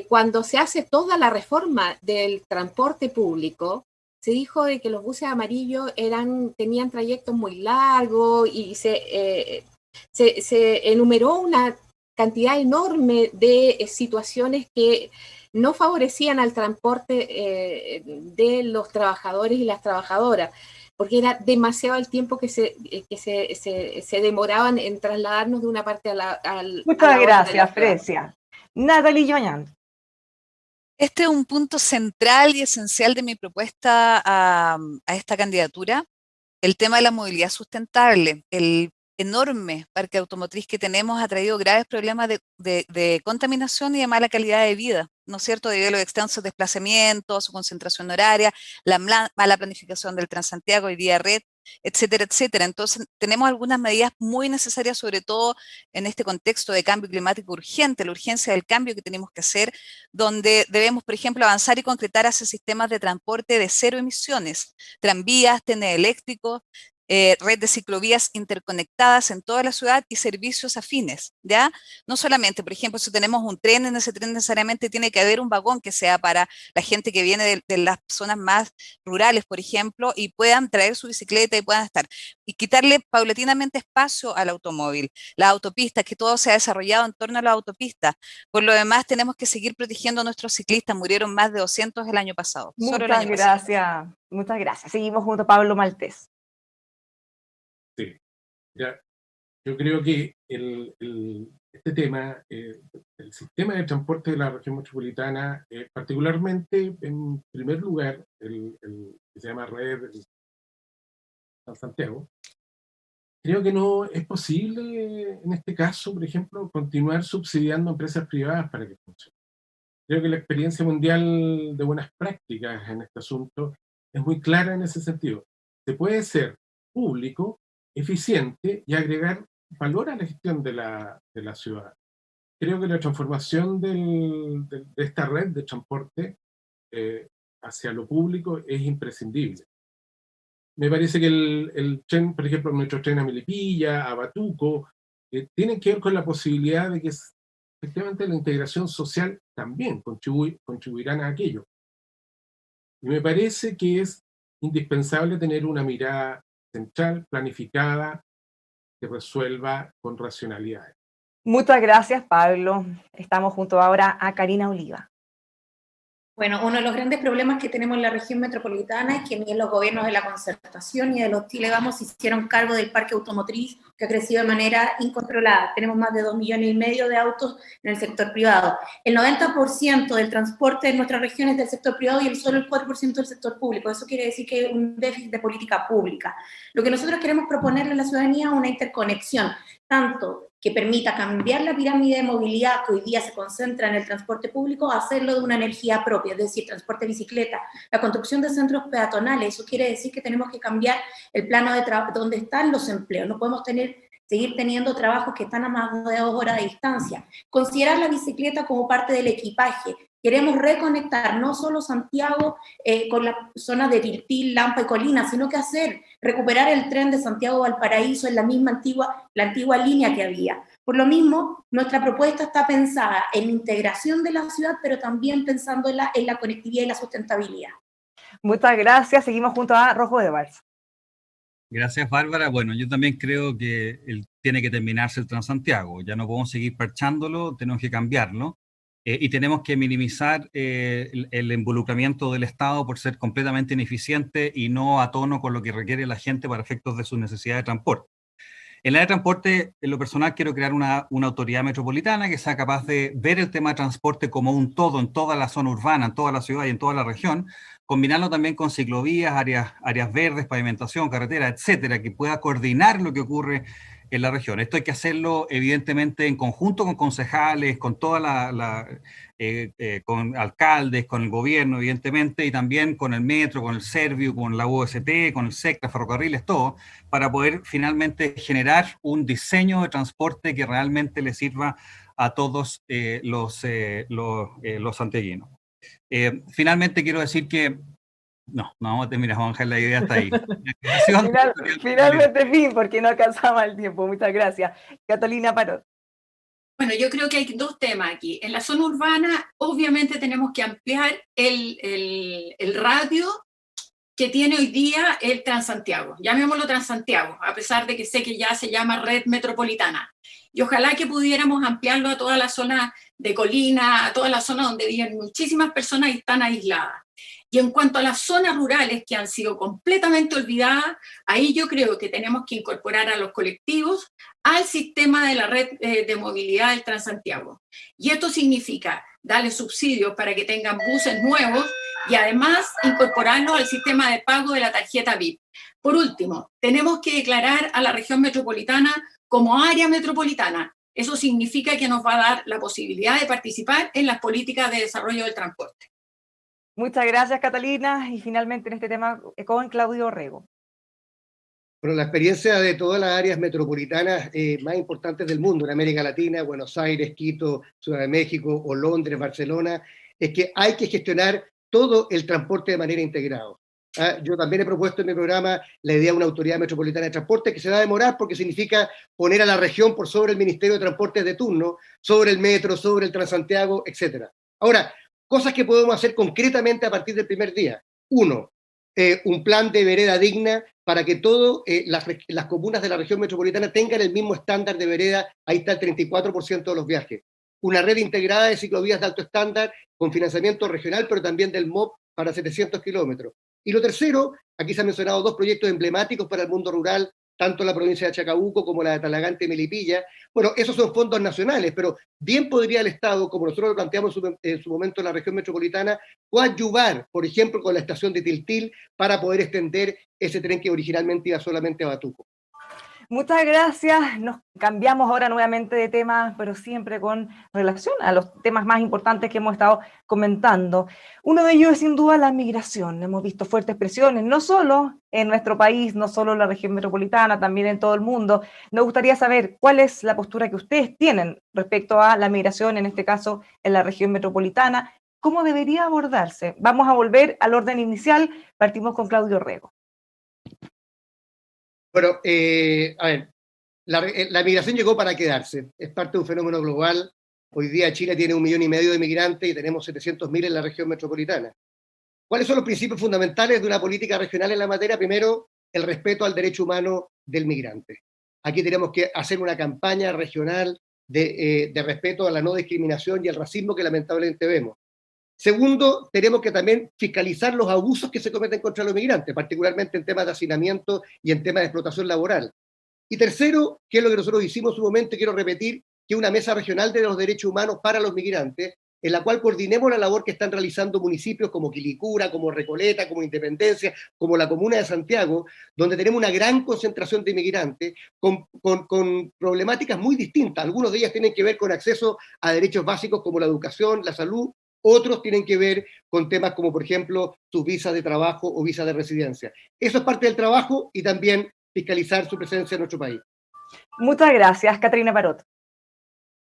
Speaker 8: Cuando se hace toda la reforma del transporte público, se dijo de que los buses amarillos tenían trayectos muy largos y se enumeró una cantidad enorme de situaciones que no favorecían al transporte de los trabajadores y las trabajadoras, porque era demasiado el tiempo que se demoraban en trasladarnos de una parte a la
Speaker 1: Muchas gracias, Fresia. Natalie Joñán.
Speaker 7: Este es un punto central y esencial de mi propuesta a esta candidatura, el tema de la movilidad sustentable. El enorme parque automotriz que tenemos ha traído graves problemas de contaminación y de mala calidad de vida, ¿no es cierto?, debido a los extensos desplazamientos, su concentración horaria, la mala planificación del Transantiago y Vía Red, etcétera, etcétera. Entonces, tenemos algunas medidas muy necesarias, sobre todo en este contexto de cambio climático urgente, la urgencia del cambio que tenemos que hacer, donde debemos, por ejemplo, avanzar y concretar hacia sistemas de transporte de cero emisiones, tranvías, trenes eléctricos, red de ciclovías interconectadas en toda la ciudad y servicios afines, ¿ya? No solamente, por ejemplo, si tenemos un tren, en ese tren necesariamente tiene que haber un vagón que sea para la gente que viene de las zonas más rurales, por ejemplo, y puedan traer su bicicleta y puedan estar. Y quitarle paulatinamente espacio al automóvil, las autopistas, que todo se ha desarrollado en torno a las autopistas. Por lo demás, tenemos que seguir protegiendo a nuestros ciclistas. Murieron más de 200 el año pasado.
Speaker 1: Muchas gracias. Muchas gracias. Seguimos junto a Pablo Maltés.
Speaker 6: Sí, ya, yo creo que este tema, el sistema de transporte de la región metropolitana, particularmente, en primer lugar, el que se llama Red San Santiago, creo que no es posible, en este caso, por ejemplo, continuar subsidiando empresas privadas para que funcione. Creo que la experiencia mundial de buenas prácticas en este asunto es muy clara en ese sentido. Se puede ser público, eficiente y agregar valor a la gestión de la ciudad. Creo que la transformación de esta red de transporte hacia lo público es imprescindible. Me parece que el tren, por ejemplo, nuestro tren a Melipilla, a Batuco, tienen que ver con la posibilidad de que efectivamente la integración social también contribuirán a aquello. Y me parece que es indispensable tener una mirada central, planificada, que resuelva con racionalidad.
Speaker 1: Muchas gracias, Pablo. Estamos junto ahora a Karina Oliva.
Speaker 5: Bueno, uno de los grandes problemas que tenemos en la región metropolitana es que ni los gobiernos de la concertación ni de los Chile Vamos se hicieron cargo del parque automotriz que ha crecido de manera incontrolada. Tenemos más de 2,5 millones de autos en el sector privado. El 90% del transporte en nuestra región es del sector privado y solo el 4% del sector público. Eso quiere decir que hay un déficit de política pública. Lo que nosotros queremos proponerle a la ciudadanía es una interconexión, tanto que permita cambiar la pirámide de movilidad que hoy día se concentra en el transporte público, a hacerlo de una energía propia, es decir, transporte de bicicleta, la construcción de centros peatonales. Eso quiere decir que tenemos que cambiar el plano de donde están los empleos. No podemos seguir teniendo trabajos que están a más de 2 horas de distancia. Considerar la bicicleta como parte del equipaje. Queremos reconectar no solo Santiago con la zona de Tiltil, Lampa y Colina, sino que recuperar el tren de Santiago-Valparaíso en la antigua línea que había. Por lo mismo, nuestra propuesta está pensada en la integración de la ciudad, pero también pensando en la conectividad y la sustentabilidad.
Speaker 1: Muchas gracias. Seguimos junto a Rojo Edwards.
Speaker 4: Gracias, Bárbara. Bueno, yo también creo que tiene que terminarse el Transantiago. Ya no podemos seguir parchándolo, tenemos que cambiarlo. Y tenemos que minimizar el involucramiento del Estado por ser completamente ineficiente y no a tono con lo que requiere la gente para efectos de sus necesidades de transporte. En el área de transporte, en lo personal, quiero crear una autoridad metropolitana que sea capaz de ver el tema de transporte como un todo en toda la zona urbana, en toda la ciudad y en toda la región, combinarlo también con ciclovías, áreas verdes, pavimentación, carretera, etcétera, que pueda coordinar lo que ocurre en la región. Esto hay que hacerlo evidentemente en conjunto con concejales, con con alcaldes, con el gobierno evidentemente, y también con el metro, con el Serviu, con la UST, con el SECTA, ferrocarriles, todo, para poder finalmente generar un diseño de transporte que realmente le sirva a todos los santiaguinos. Finalmente quiero decir que no, mira, vamos a dejar la idea hasta ahí.
Speaker 1: Finalmente fin, porque no alcanzaba el tiempo. Muchas gracias. Catalina Parot.
Speaker 3: Bueno, yo creo que hay 2 temas aquí. En la zona urbana, obviamente tenemos que ampliar el radio que tiene hoy día el Transantiago. Llamémoslo Transantiago, a pesar de que sé que ya se llama Red Metropolitana. Y ojalá que pudiéramos ampliarlo a toda la zona de Colina, a toda la zona donde viven muchísimas personas y están aisladas. Y en cuanto a las zonas rurales que han sido completamente olvidadas, ahí yo creo que tenemos que incorporar a los colectivos al sistema de la red de movilidad del Transantiago. Y esto significa darle subsidios para que tengan buses nuevos y además incorporarlos al sistema de pago de la tarjeta VIP. Por último, tenemos que declarar a la región metropolitana como área metropolitana. Eso significa que nos va a dar la posibilidad de participar en las políticas de desarrollo del transporte.
Speaker 1: Muchas gracias, Catalina. Y finalmente en este tema con Claudio Orrego.
Speaker 2: Bueno, la experiencia de todas las áreas metropolitanas más importantes del mundo, en América Latina, Buenos Aires, Quito, Ciudad de México, o Londres, Barcelona, es que hay que gestionar todo el transporte de manera integrada. Yo también he propuesto en mi programa la idea de una autoridad metropolitana de transporte que se va a demorar porque significa poner a la región por sobre el Ministerio de Transportes de turno, sobre el metro, sobre el Transantiago, etc. Ahora, cosas que podemos hacer concretamente a partir del primer día. 1, un plan de vereda digna para que todas las comunas de la región metropolitana tengan el mismo estándar de vereda. Ahí está el 34% de los viajes. Una red integrada de ciclovías de alto estándar con financiamiento regional, pero también del MOP para 700 kilómetros. Y lo tercero, aquí se han mencionado 2 proyectos emblemáticos para el mundo rural, tanto la provincia de Chacabuco como la de Talagante y Melipilla. Bueno, esos son fondos nacionales, pero bien podría el Estado, como nosotros lo planteamos en su momento en la región metropolitana, coadyuvar, por ejemplo, con la estación de Tiltil para poder extender ese tren que originalmente iba solamente a Batuco.
Speaker 1: Muchas gracias. Nos cambiamos ahora nuevamente de tema, pero siempre con relación a los temas más importantes que hemos estado comentando. Uno de ellos es sin duda la migración. Hemos visto fuertes presiones, no solo en nuestro país, no solo en la región metropolitana, también en todo el mundo. Nos gustaría saber cuál es la postura que ustedes tienen respecto a la migración, en este caso en la región metropolitana. ¿Cómo debería abordarse? Vamos a volver al orden inicial. Partimos con Claudio Orrego.
Speaker 2: Bueno, a ver, la migración llegó para quedarse, es parte de un fenómeno global. Hoy día Chile tiene 1,5 millones de migrantes y tenemos 700.000 en la región metropolitana. ¿Cuáles son los principios fundamentales de una política regional en la materia? Primero, el respeto al derecho humano del migrante. Aquí tenemos que hacer una campaña regional de respeto a la no discriminación y al racismo que lamentablemente vemos. Segundo, tenemos que también fiscalizar los abusos que se cometen contra los migrantes, particularmente en temas de hacinamiento y en temas de explotación laboral. Y tercero, que es lo que nosotros hicimos en su momento, y quiero repetir, que una mesa regional de los derechos humanos para los migrantes, en la cual coordinemos la labor que están realizando municipios como Quilicura, como Recoleta, como Independencia, como la Comuna de Santiago, donde tenemos una gran concentración de inmigrantes con problemáticas muy distintas. Algunos de ellas tienen que ver con acceso a derechos básicos como la educación, la salud, otros tienen que ver con temas como, por ejemplo, sus visas de trabajo o visas de residencia. Eso es parte del trabajo y también fiscalizar su presencia en nuestro país.
Speaker 1: Muchas gracias, Catarina Parot.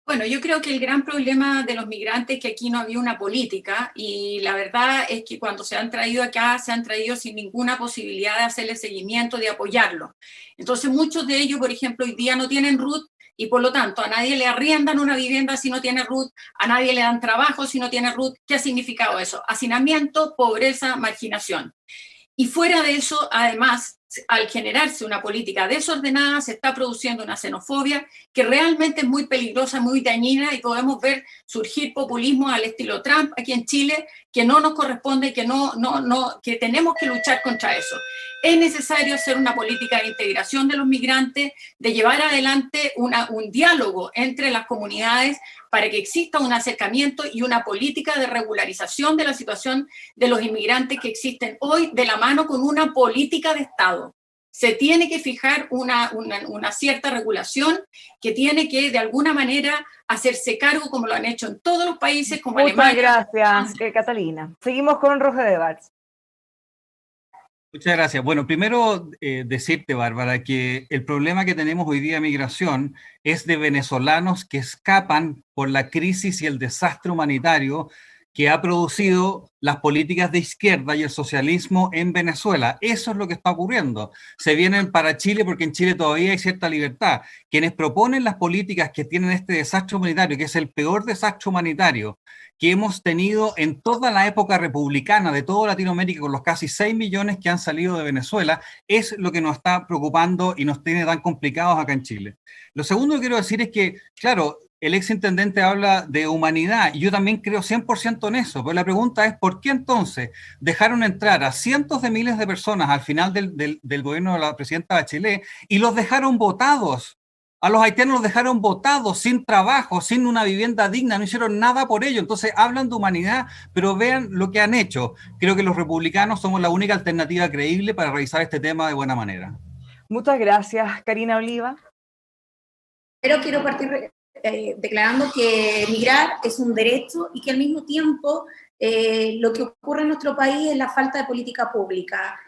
Speaker 3: Bueno, yo creo que el gran problema de los migrantes es que aquí no había una política y la verdad es que cuando se han traído acá, se han traído sin ninguna posibilidad de hacerle seguimiento, de apoyarlo. Entonces muchos de ellos, por ejemplo, hoy día no tienen RUT y por lo tanto a nadie le arriendan una vivienda si no tiene RUT, a nadie le dan trabajo si no tiene RUT. ¿Qué ha significado eso? Hacinamiento, pobreza, marginación. Y fuera de eso, además, al generarse una política desordenada, se está produciendo una xenofobia que realmente es muy peligrosa, muy dañina, y podemos ver surgir populismo al estilo Trump aquí en Chile, que no nos corresponde, que tenemos que luchar contra eso. Es necesario hacer una política de integración de los migrantes, de llevar adelante un diálogo entre las comunidades para que exista un acercamiento y una política de regularización de la situación de los inmigrantes que existen hoy, de la mano con una política de Estado. Se tiene que fijar una cierta regulación que tiene que, de alguna manera, hacerse cargo, como lo han hecho en todos los países, como Alemania.
Speaker 1: Muchas gracias, Catalina. Seguimos con Roger Edwards.
Speaker 4: Muchas gracias. Bueno, primero decirte, Bárbara, que el problema que tenemos hoy día de migración es de venezolanos que escapan por la crisis y el desastre humanitario que ha producido las políticas de izquierda y el socialismo en Venezuela. Eso es lo que está ocurriendo. Se vienen para Chile porque en Chile todavía hay cierta libertad. Quienes proponen las políticas que tienen este desastre humanitario, que es el peor desastre humanitario que hemos tenido en toda la época republicana de toda Latinoamérica, con los casi 6 millones que han salido de Venezuela, es lo que nos está preocupando y nos tiene tan complicados acá en Chile. Lo segundo que quiero decir es que, claro, el exintendente habla de humanidad y yo también creo 100% en eso, pero la pregunta es ¿por qué entonces dejaron entrar a cientos de miles de personas al final del gobierno de la presidenta Bachelet y los dejaron botados? A los haitianos los dejaron botados, sin trabajo, sin una vivienda digna, no hicieron nada por ello. Entonces hablan de humanidad, pero vean lo que han hecho. Creo que los republicanos somos la única alternativa creíble para revisar este tema de buena manera.
Speaker 1: Muchas gracias, Karina Oliva.
Speaker 5: Pero quiero partir declarando que migrar es un derecho y que al mismo tiempo lo que ocurre en nuestro país es la falta de política pública.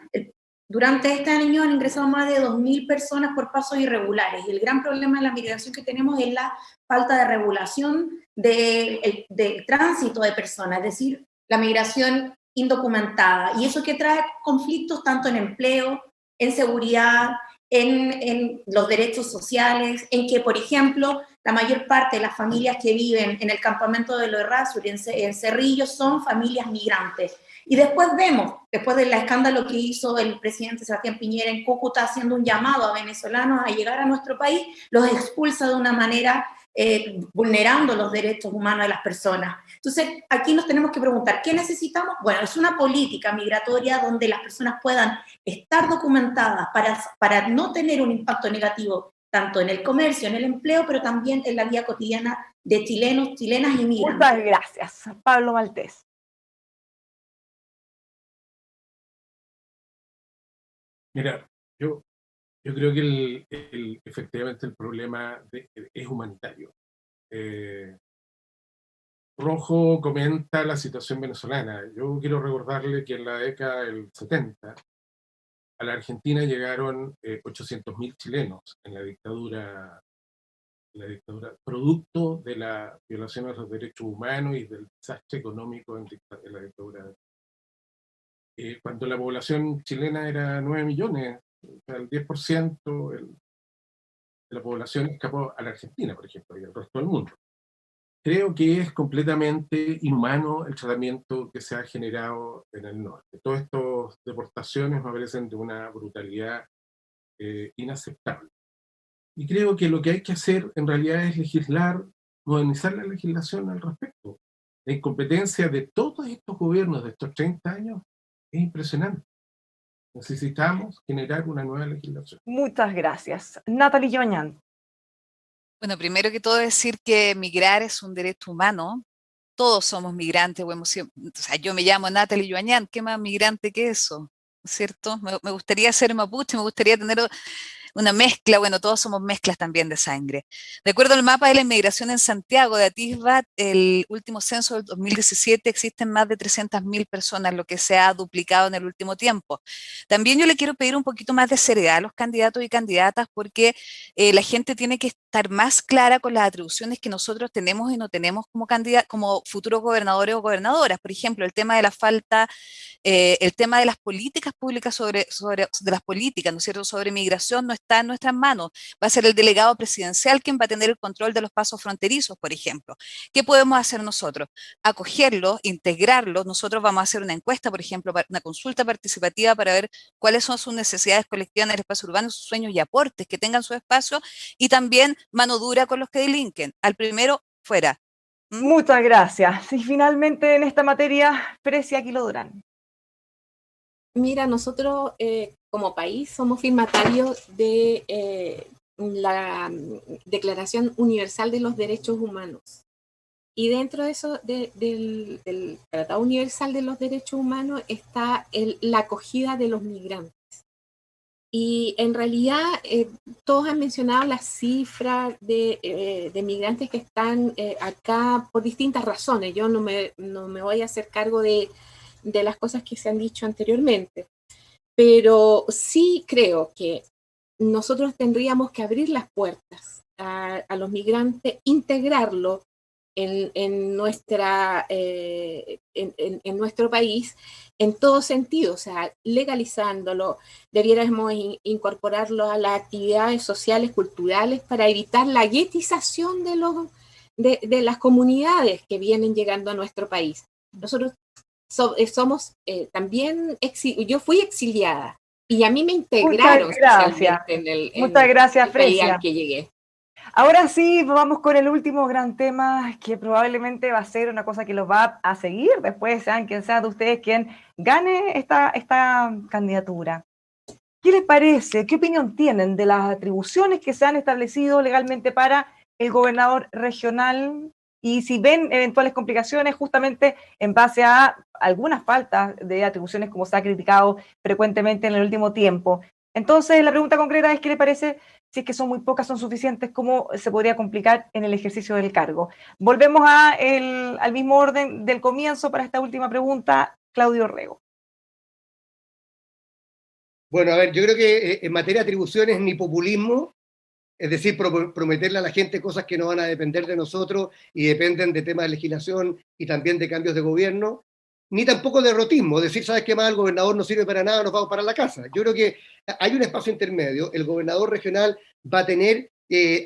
Speaker 5: Durante este año han ingresado más de 2.000 personas por pasos irregulares y el gran problema de la migración que tenemos es la falta de regulación del tránsito de personas, es decir, la migración indocumentada. Y eso que trae conflictos tanto en empleo, en seguridad, en los derechos sociales, en que, por ejemplo, la mayor parte de las familias que viven en el campamento de Lo Errázuriz, en Cerrillos, son familias migrantes. Y después vemos, después del escándalo que hizo el presidente Sebastián Piñera en Cúcuta, haciendo un llamado a venezolanos a llegar a nuestro país, los expulsa de una manera vulnerando los derechos humanos de las personas. Entonces, aquí nos tenemos que preguntar, ¿qué necesitamos? Bueno, es una política migratoria donde las personas puedan estar documentadas para no tener un impacto negativo tanto en el comercio, en el empleo, pero también en la vida cotidiana de chilenos, chilenas y migrantes.
Speaker 1: Muchas gracias. Pablo Maltés.
Speaker 6: Mira, yo creo que efectivamente el problema es humanitario. Rojo comenta la situación venezolana. Yo quiero recordarle que en la década del 70 a la Argentina llegaron 800.000 chilenos en la dictadura, producto de la violación de los derechos humanos y del desastre económico en la dictadura. Cuando la población chilena era 9 millones, o sea, el 10% de la población escapó a la Argentina, por ejemplo, y al resto del mundo. Creo que es completamente inhumano el tratamiento que se ha generado en el norte. Todas estas deportaciones me parecen de una brutalidad inaceptable. Y creo que lo que hay que hacer en realidad es legislar, modernizar la legislación al respecto. La incompetencia de todos estos gobiernos de estos 30 años es impresionante. Necesitamos generar una nueva legislación.
Speaker 1: Muchas gracias. Natalie Joñán.
Speaker 7: Bueno, primero que todo decir que migrar es un derecho humano todos somos migrantes, o sea, yo me llamo Natalie Yuañán, ¿qué más migrante que eso? ¿No es cierto? Me gustaría ser mapuche, me gustaría tener una mezcla, bueno, todos somos mezclas también de sangre. De acuerdo al mapa de la inmigración en Santiago de Atisbat, el último censo del 2017, existen más de 300.000 personas, lo que se ha duplicado en el último tiempo. También yo le quiero pedir un poquito más de seriedad a los candidatos y candidatas, porque la gente tiene que estar más clara con las atribuciones que nosotros tenemos y no tenemos como futuros gobernadores o gobernadoras. Por ejemplo, el tema de la falta, el tema de las políticas públicas de las políticas, ¿no es cierto?, sobre migración no está en nuestras manos. Va a ser el delegado presidencial quien va a tener el control de los pasos fronterizos, por ejemplo. ¿Qué podemos hacer nosotros? Acogerlos, integrarlos. Nosotros vamos a hacer una encuesta, por ejemplo, una consulta participativa para ver cuáles son sus necesidades colectivas en el espacio urbano, sus sueños y aportes, que tengan su espacio, y también mano dura con los que delinquen. Al primero, fuera.
Speaker 1: Muchas gracias. Y finalmente en esta materia, Fresia Aquilo Durán.
Speaker 8: Mira, nosotros como país somos firmatarios de la Declaración Universal de los Derechos Humanos. Y dentro de eso, del Tratado Universal de los Derechos Humanos, está la acogida de los migrantes. Y en realidad todos han mencionado las cifras de migrantes que están acá por distintas razones. Yo no me voy a hacer cargo de las cosas que se han dicho anteriormente, pero sí creo que nosotros tendríamos que abrir las puertas a los migrantes, integrarlo en nuestro país en todo sentido, o sea, legalizándolo, debiéramos incorporarlo a las actividades sociales, culturales, para evitar la guetización de las comunidades que vienen llegando a nuestro país. Nosotros somos también, yo fui exiliada y a mí me integraron socialmente
Speaker 1: Muchas gracias, Fresia.
Speaker 8: Al que llegué.
Speaker 1: Ahora sí, vamos con el último gran tema, que probablemente va a ser una cosa que los va a seguir después, sean quien sea de ustedes quien gane esta candidatura. ¿Qué les parece? ¿Qué opinión tienen de las atribuciones que se han establecido legalmente para el gobernador regional? Y si ven eventuales complicaciones justamente en base a algunas faltas de atribuciones, como se ha criticado frecuentemente en el último tiempo. Entonces, la pregunta concreta es: ¿qué le parece? Si es que son muy pocas, son suficientes, ¿cómo se podría complicar en el ejercicio del cargo? Volvemos al mismo orden del comienzo para esta última pregunta, Claudio Rego.
Speaker 2: Bueno, a ver, yo creo que en materia de atribuciones ni populismo, es decir, prometerle a la gente cosas que no van a depender de nosotros y dependen de temas de legislación y también de cambios de gobierno, ni tampoco derrotismo, decir, ¿sabes qué más? El gobernador no sirve para nada, nos vamos para la casa. Yo creo que hay un espacio intermedio. El gobernador regional va a tener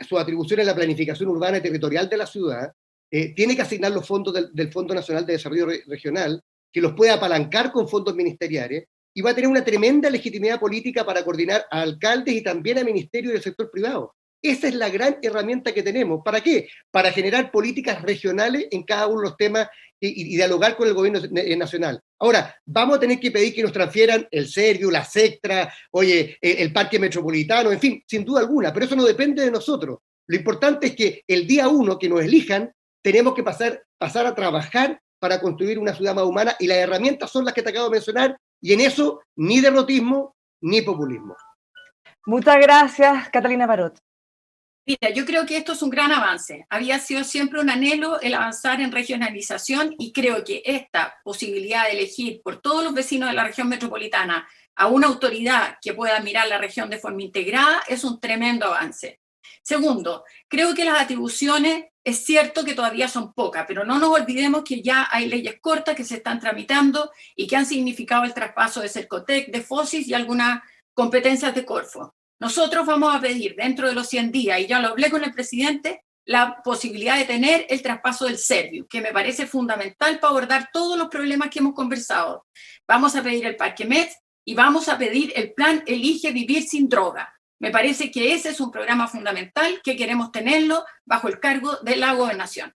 Speaker 2: su atribución en la planificación urbana y territorial de la ciudad, tiene que asignar los fondos del Fondo Nacional de Desarrollo Regional, que los puede apalancar con fondos ministeriales, y va a tener una tremenda legitimidad política para coordinar a alcaldes y también a ministerios del sector privado. Esa es la gran herramienta que tenemos. ¿Para qué? Para generar políticas regionales en cada uno de los temas y dialogar con el gobierno nacional. Ahora, vamos a tener que pedir que nos transfieran el Servio, la Sectra, el Parque Metropolitano, en fin, sin duda alguna, pero eso no depende de nosotros. Lo importante es que el día 1 que nos elijan, tenemos que pasar a trabajar para construir una ciudad más humana, y las herramientas son las que te acabo de mencionar, y en eso ni derrotismo ni populismo.
Speaker 1: Muchas gracias, Catalina Parot.
Speaker 3: Mira, yo creo que esto es un gran avance. Había sido siempre un anhelo el avanzar en regionalización, y creo que esta posibilidad de elegir por todos los vecinos de la región metropolitana a una autoridad que pueda mirar la región de forma integrada es un tremendo avance. Segundo, creo que las atribuciones es cierto que todavía son pocas, pero no nos olvidemos que ya hay leyes cortas que se están tramitando y que han significado el traspaso de Cercotec, de FOSIS y algunas competencias de Corfo. Nosotros vamos a pedir dentro de los 100 días, y ya lo hablé con el presidente, la posibilidad de tener el traspaso del Servio, que me parece fundamental para abordar todos los problemas que hemos conversado. Vamos a pedir el Parque Met y vamos a pedir el plan Elige Vivir Sin Droga. Me parece que ese es un programa fundamental que queremos tenerlo bajo el cargo de la gobernación.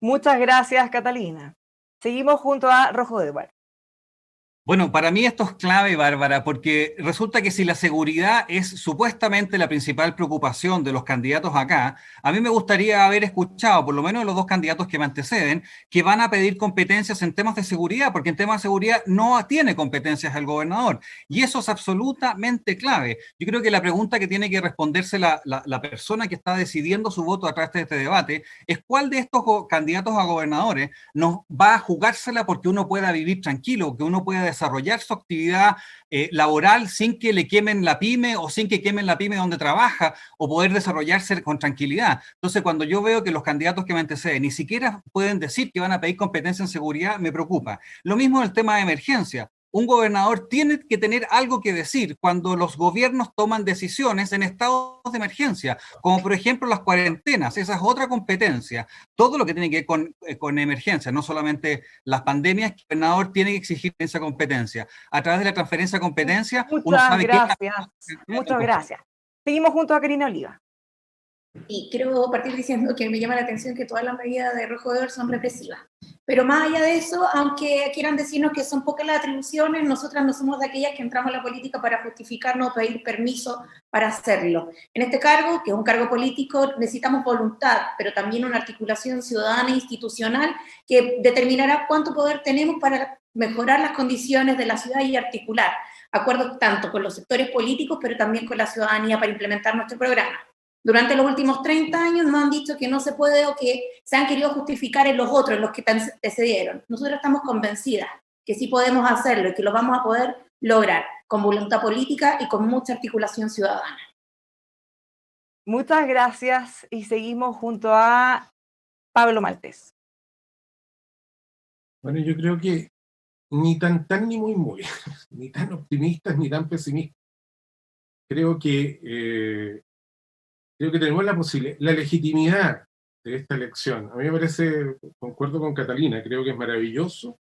Speaker 1: Muchas gracias, Catalina. Seguimos junto a Rojo de Eduardo.
Speaker 4: Bueno, para mí esto es clave, Bárbara, porque resulta que si la seguridad es supuestamente la principal preocupación de los candidatos acá, a mí me gustaría haber escuchado, por lo menos de los dos candidatos que me anteceden, que van a pedir competencias en temas de seguridad, porque en temas de seguridad no tiene competencias el gobernador. Y eso es absolutamente clave. Yo creo que la pregunta que tiene que responderse la persona que está decidiendo su voto a través de este debate es cuál de estos candidatos a gobernadores nos va a jugársela porque uno pueda vivir tranquilo, que uno pueda desarrollar su actividad laboral sin que le quemen la pyme o sin que quemen la pyme donde trabaja o poder desarrollarse con tranquilidad. Entonces, cuando yo veo que los candidatos que me anteceden ni siquiera pueden decir que van a pedir competencia en seguridad, me preocupa. Lo mismo en el tema de emergencia. Un gobernador tiene que tener algo que decir cuando los gobiernos toman decisiones en estados de emergencia, como por ejemplo las cuarentenas, esa es otra competencia. Todo lo que tiene que ver con emergencia, no solamente las pandemias, el gobernador tiene que exigir esa competencia. A través de la transferencia de competencia, uno sabe
Speaker 1: Muchas gracias. Seguimos junto a Karina Oliva.
Speaker 5: Y quiero partir diciendo que me llama la atención que todas las medidas de Rojo Edwards son represivas. Pero más allá de eso, aunque quieran decirnos que son pocas las atribuciones, nosotras no somos de aquellas que entramos a la política para justificarnos o pedir permiso para hacerlo. En este cargo, que es un cargo político, necesitamos voluntad, pero también una articulación ciudadana e institucional que determinará cuánto poder tenemos para mejorar las condiciones de la ciudad y articular acuerdos tanto con los sectores políticos, pero también con la ciudadanía para implementar nuestro programa. Durante los últimos 30 años nos han dicho que no se puede o que se han querido justificar en los otros, en los que antecedieron. Nosotros estamos convencidas que sí podemos hacerlo y que lo vamos a poder lograr con voluntad política y con mucha articulación ciudadana.
Speaker 1: Muchas gracias y seguimos junto a Pablo Maltés.
Speaker 6: Bueno, yo creo que ni tan ni muy, ni tan optimistas ni tan pesimistas. Creo que tenemos la posibilidad, la legitimidad de esta elección. A mí me parece, concuerdo con Catalina, creo que es maravilloso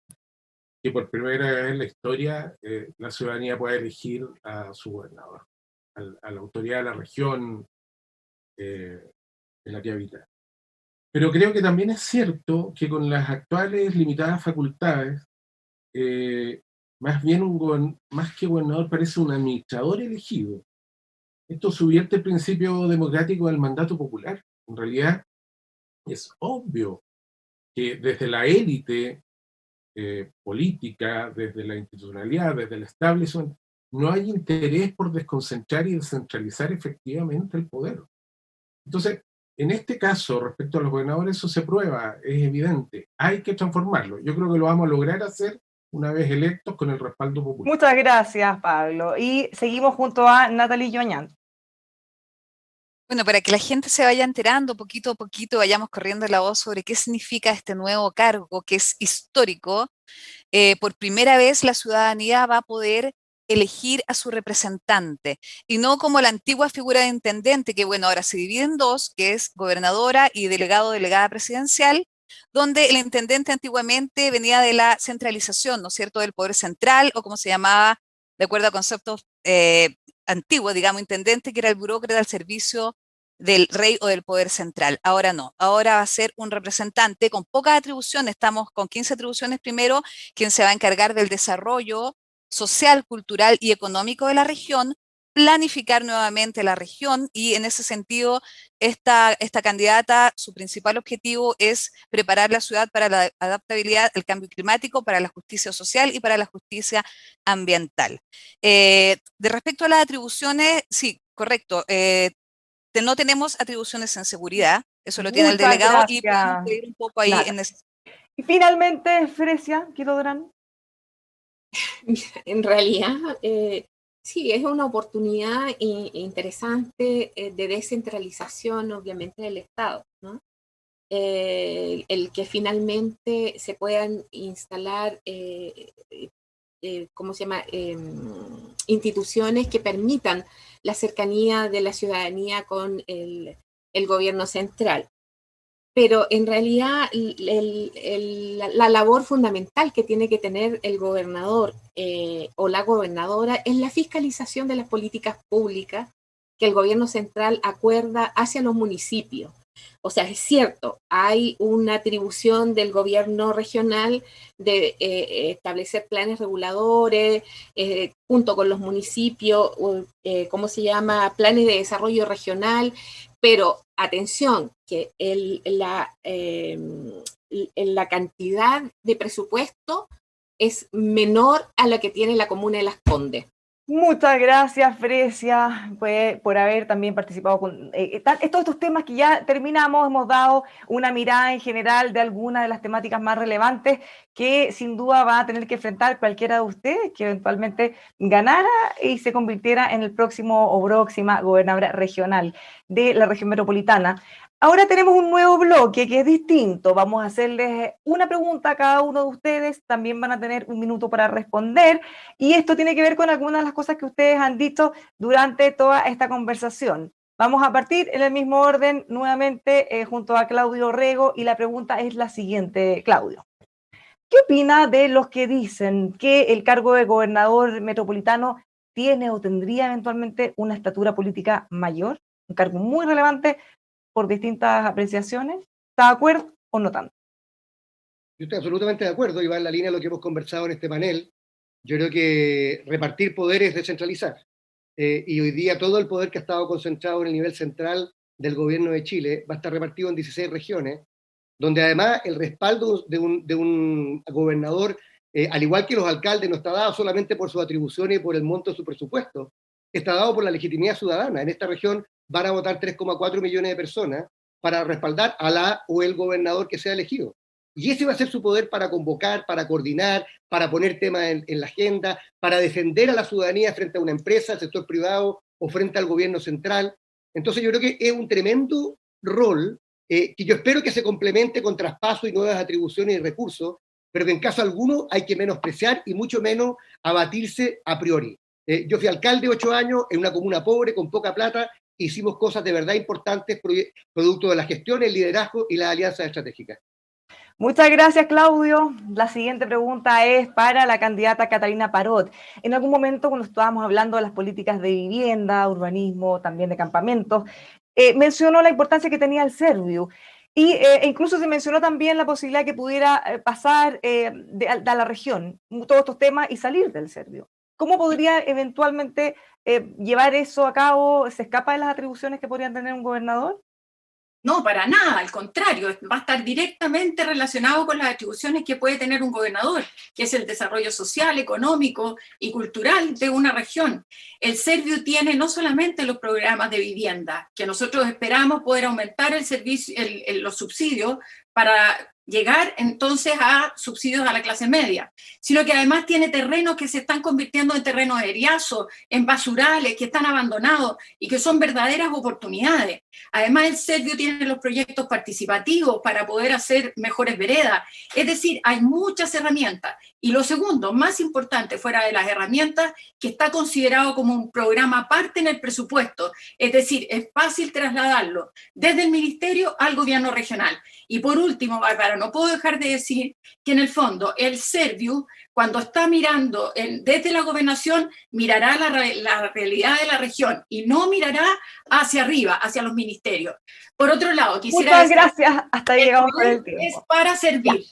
Speaker 6: que por primera vez en la historia la ciudadanía pueda elegir a su gobernador, a la autoridad de la región en la que habita. Pero creo que también es cierto que con las actuales limitadas facultades, más bien más que gobernador parece un administrador elegido. Esto subvierte el principio democrático del mandato popular. En realidad es obvio que desde la élite política, desde la institucionalidad, desde el establishment, no hay interés por desconcentrar y descentralizar efectivamente el poder. Entonces, en este caso, respecto a los gobernadores, eso se prueba, es evidente. Hay que transformarlo. Yo creo que lo vamos a lograr hacer una vez electos con el respaldo popular.
Speaker 1: Muchas gracias, Pablo. Y seguimos junto a Natalie Joañán.
Speaker 7: Bueno, para que la gente se vaya enterando poquito a poquito, vayamos corriendo la voz sobre qué significa este nuevo cargo, que es histórico. Por primera vez la ciudadanía va a poder elegir a su representante, y no como la antigua figura de intendente, que bueno, ahora se divide en dos, que es gobernadora y delegada presidencial, donde el intendente antiguamente venía de la centralización, ¿no es cierto?, del poder central, o como se llamaba, de acuerdo a conceptos antiguos, digamos, intendente, que era el burócrata al servicio del rey o del poder central. Ahora no, ahora va a ser un representante con pocas atribuciones, estamos con 15 atribuciones primero, quien se va a encargar del desarrollo social, cultural y económico de la región, planificar nuevamente la región, y en ese sentido esta candidata, su principal objetivo es preparar la ciudad para la adaptabilidad al cambio climático, para la justicia social y para la justicia ambiental. De respecto a las atribuciones, sí, correcto, no tenemos atribuciones en seguridad, eso lo tiene el delegado,
Speaker 1: gracias.
Speaker 7: Y podemos pedir un poco ahí en ese.
Speaker 1: Y finalmente, Fresia Quiró-Durán.
Speaker 8: En realidad, sí, es una oportunidad interesante de descentralización, obviamente, del Estado, ¿no? El que finalmente se puedan instalar, ¿cómo se llama?, instituciones que permitan la cercanía de la ciudadanía con el gobierno central. Pero en realidad la labor fundamental que tiene que tener el gobernador o la gobernadora es la fiscalización de las políticas públicas que el gobierno central acuerda hacia los municipios. O sea, es cierto, hay una atribución del gobierno regional de establecer planes reguladores junto con los municipios, ¿cómo se llama? Planes de desarrollo regional, pero atención, que la cantidad de presupuesto es menor a la que tiene la comuna de Las Condes.
Speaker 1: Muchas gracias, Fresia, pues, por haber también participado con todos estos temas que ya terminamos. Hemos dado una mirada en general de algunas de las temáticas más relevantes que sin duda va a tener que enfrentar cualquiera de ustedes que eventualmente ganara y se convirtiera en el próximo o próxima gobernadora regional de la región metropolitana. Ahora tenemos un nuevo bloque que es distinto. Vamos a hacerles una pregunta a cada uno de ustedes. También van a tener un minuto para responder. Y esto tiene que ver con algunas de las cosas que ustedes han dicho durante toda esta conversación. Vamos a partir en el mismo orden nuevamente junto a Claudio Rego. Y la pregunta es la siguiente, Claudio. ¿Qué opina de los que dicen que el cargo de gobernador metropolitano tiene o tendría eventualmente una estatura política mayor? Un cargo muy relevante por distintas apreciaciones. ¿Está de acuerdo o no tanto?
Speaker 2: Yo estoy absolutamente de acuerdo y va en la línea de lo que hemos conversado en este panel. Yo creo que repartir poder es descentralizar. Y hoy día todo el poder que ha estado concentrado en el nivel central del gobierno de Chile va a estar repartido en 16 regiones, donde además el respaldo de un gobernador, al igual que los alcaldes, no está dado solamente por sus atribuciones y por el monto de su presupuesto, está dado por la legitimidad ciudadana. En esta región van a votar 3,4 millones de personas para respaldar a la o el gobernador que sea elegido. Y ese va a ser su poder para convocar, para coordinar, para poner temas en la agenda, para defender a la ciudadanía frente a una empresa, al sector privado o frente al gobierno central. Entonces yo creo que es un tremendo rol que yo espero que se complemente con traspaso y nuevas atribuciones y recursos, pero que en caso alguno hay que menospreciar y mucho menos abatirse a priori. Yo fui alcalde 8 años en una comuna pobre, con poca plata, hicimos cosas de verdad importantes, producto de la gestión, el liderazgo y las alianzas estratégicas.
Speaker 1: Muchas gracias, Claudio. La siguiente pregunta es para la candidata Catalina Parot. En algún momento, cuando estábamos hablando de las políticas de vivienda, urbanismo, también de campamentos, mencionó la importancia que tenía el Serviu. E incluso se mencionó también la posibilidad de que pudiera pasar a la región todos estos temas y salir del Serviu. ¿Cómo podría eventualmente llevar eso a cabo? ¿Se escapa de las atribuciones que podría tener un gobernador?
Speaker 3: No, para nada, al contrario, va a estar directamente relacionado con las atribuciones que puede tener un gobernador, que es el desarrollo social, económico y cultural de una región. El Serviu tiene no solamente los programas de vivienda, que nosotros esperamos poder aumentar el servicio, los subsidios para llegar entonces a subsidios a la clase media, sino que además tiene terrenos que se están convirtiendo en terrenos eriazos, en basurales, que están abandonados y que son verdaderas oportunidades. Además, el Serviu tiene los proyectos participativos para poder hacer mejores veredas. Es decir, hay muchas herramientas. Y lo segundo, más importante, fuera de las herramientas, que está considerado como un programa aparte en el presupuesto. Es decir, es fácil trasladarlo desde el ministerio al gobierno regional. Y por último, Bárbara, no puedo dejar de decir que en el fondo el Serviu, cuando está mirando desde la gobernación, mirará la realidad de la región y no mirará hacia arriba, hacia los ministerios. Por otro lado, quisiera
Speaker 1: decir, gracias, hasta ahí llegamos con el tiempo.
Speaker 3: Es para servir.
Speaker 1: Ya.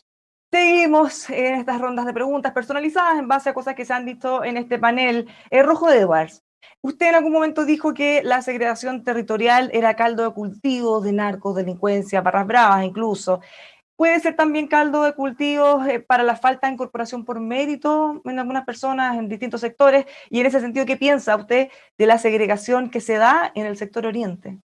Speaker 1: Seguimos en estas rondas de preguntas personalizadas en base a cosas que se han dicho en este panel. Rojo Edwards, usted en algún momento dijo que la segregación territorial era caldo de cultivo de narcos, delincuencia, barras bravas incluso. ¿Puede ser también caldo de cultivo para la falta de incorporación por mérito en algunas personas en distintos sectores? Y en ese sentido, ¿qué piensa usted de la segregación que se da en el sector oriente?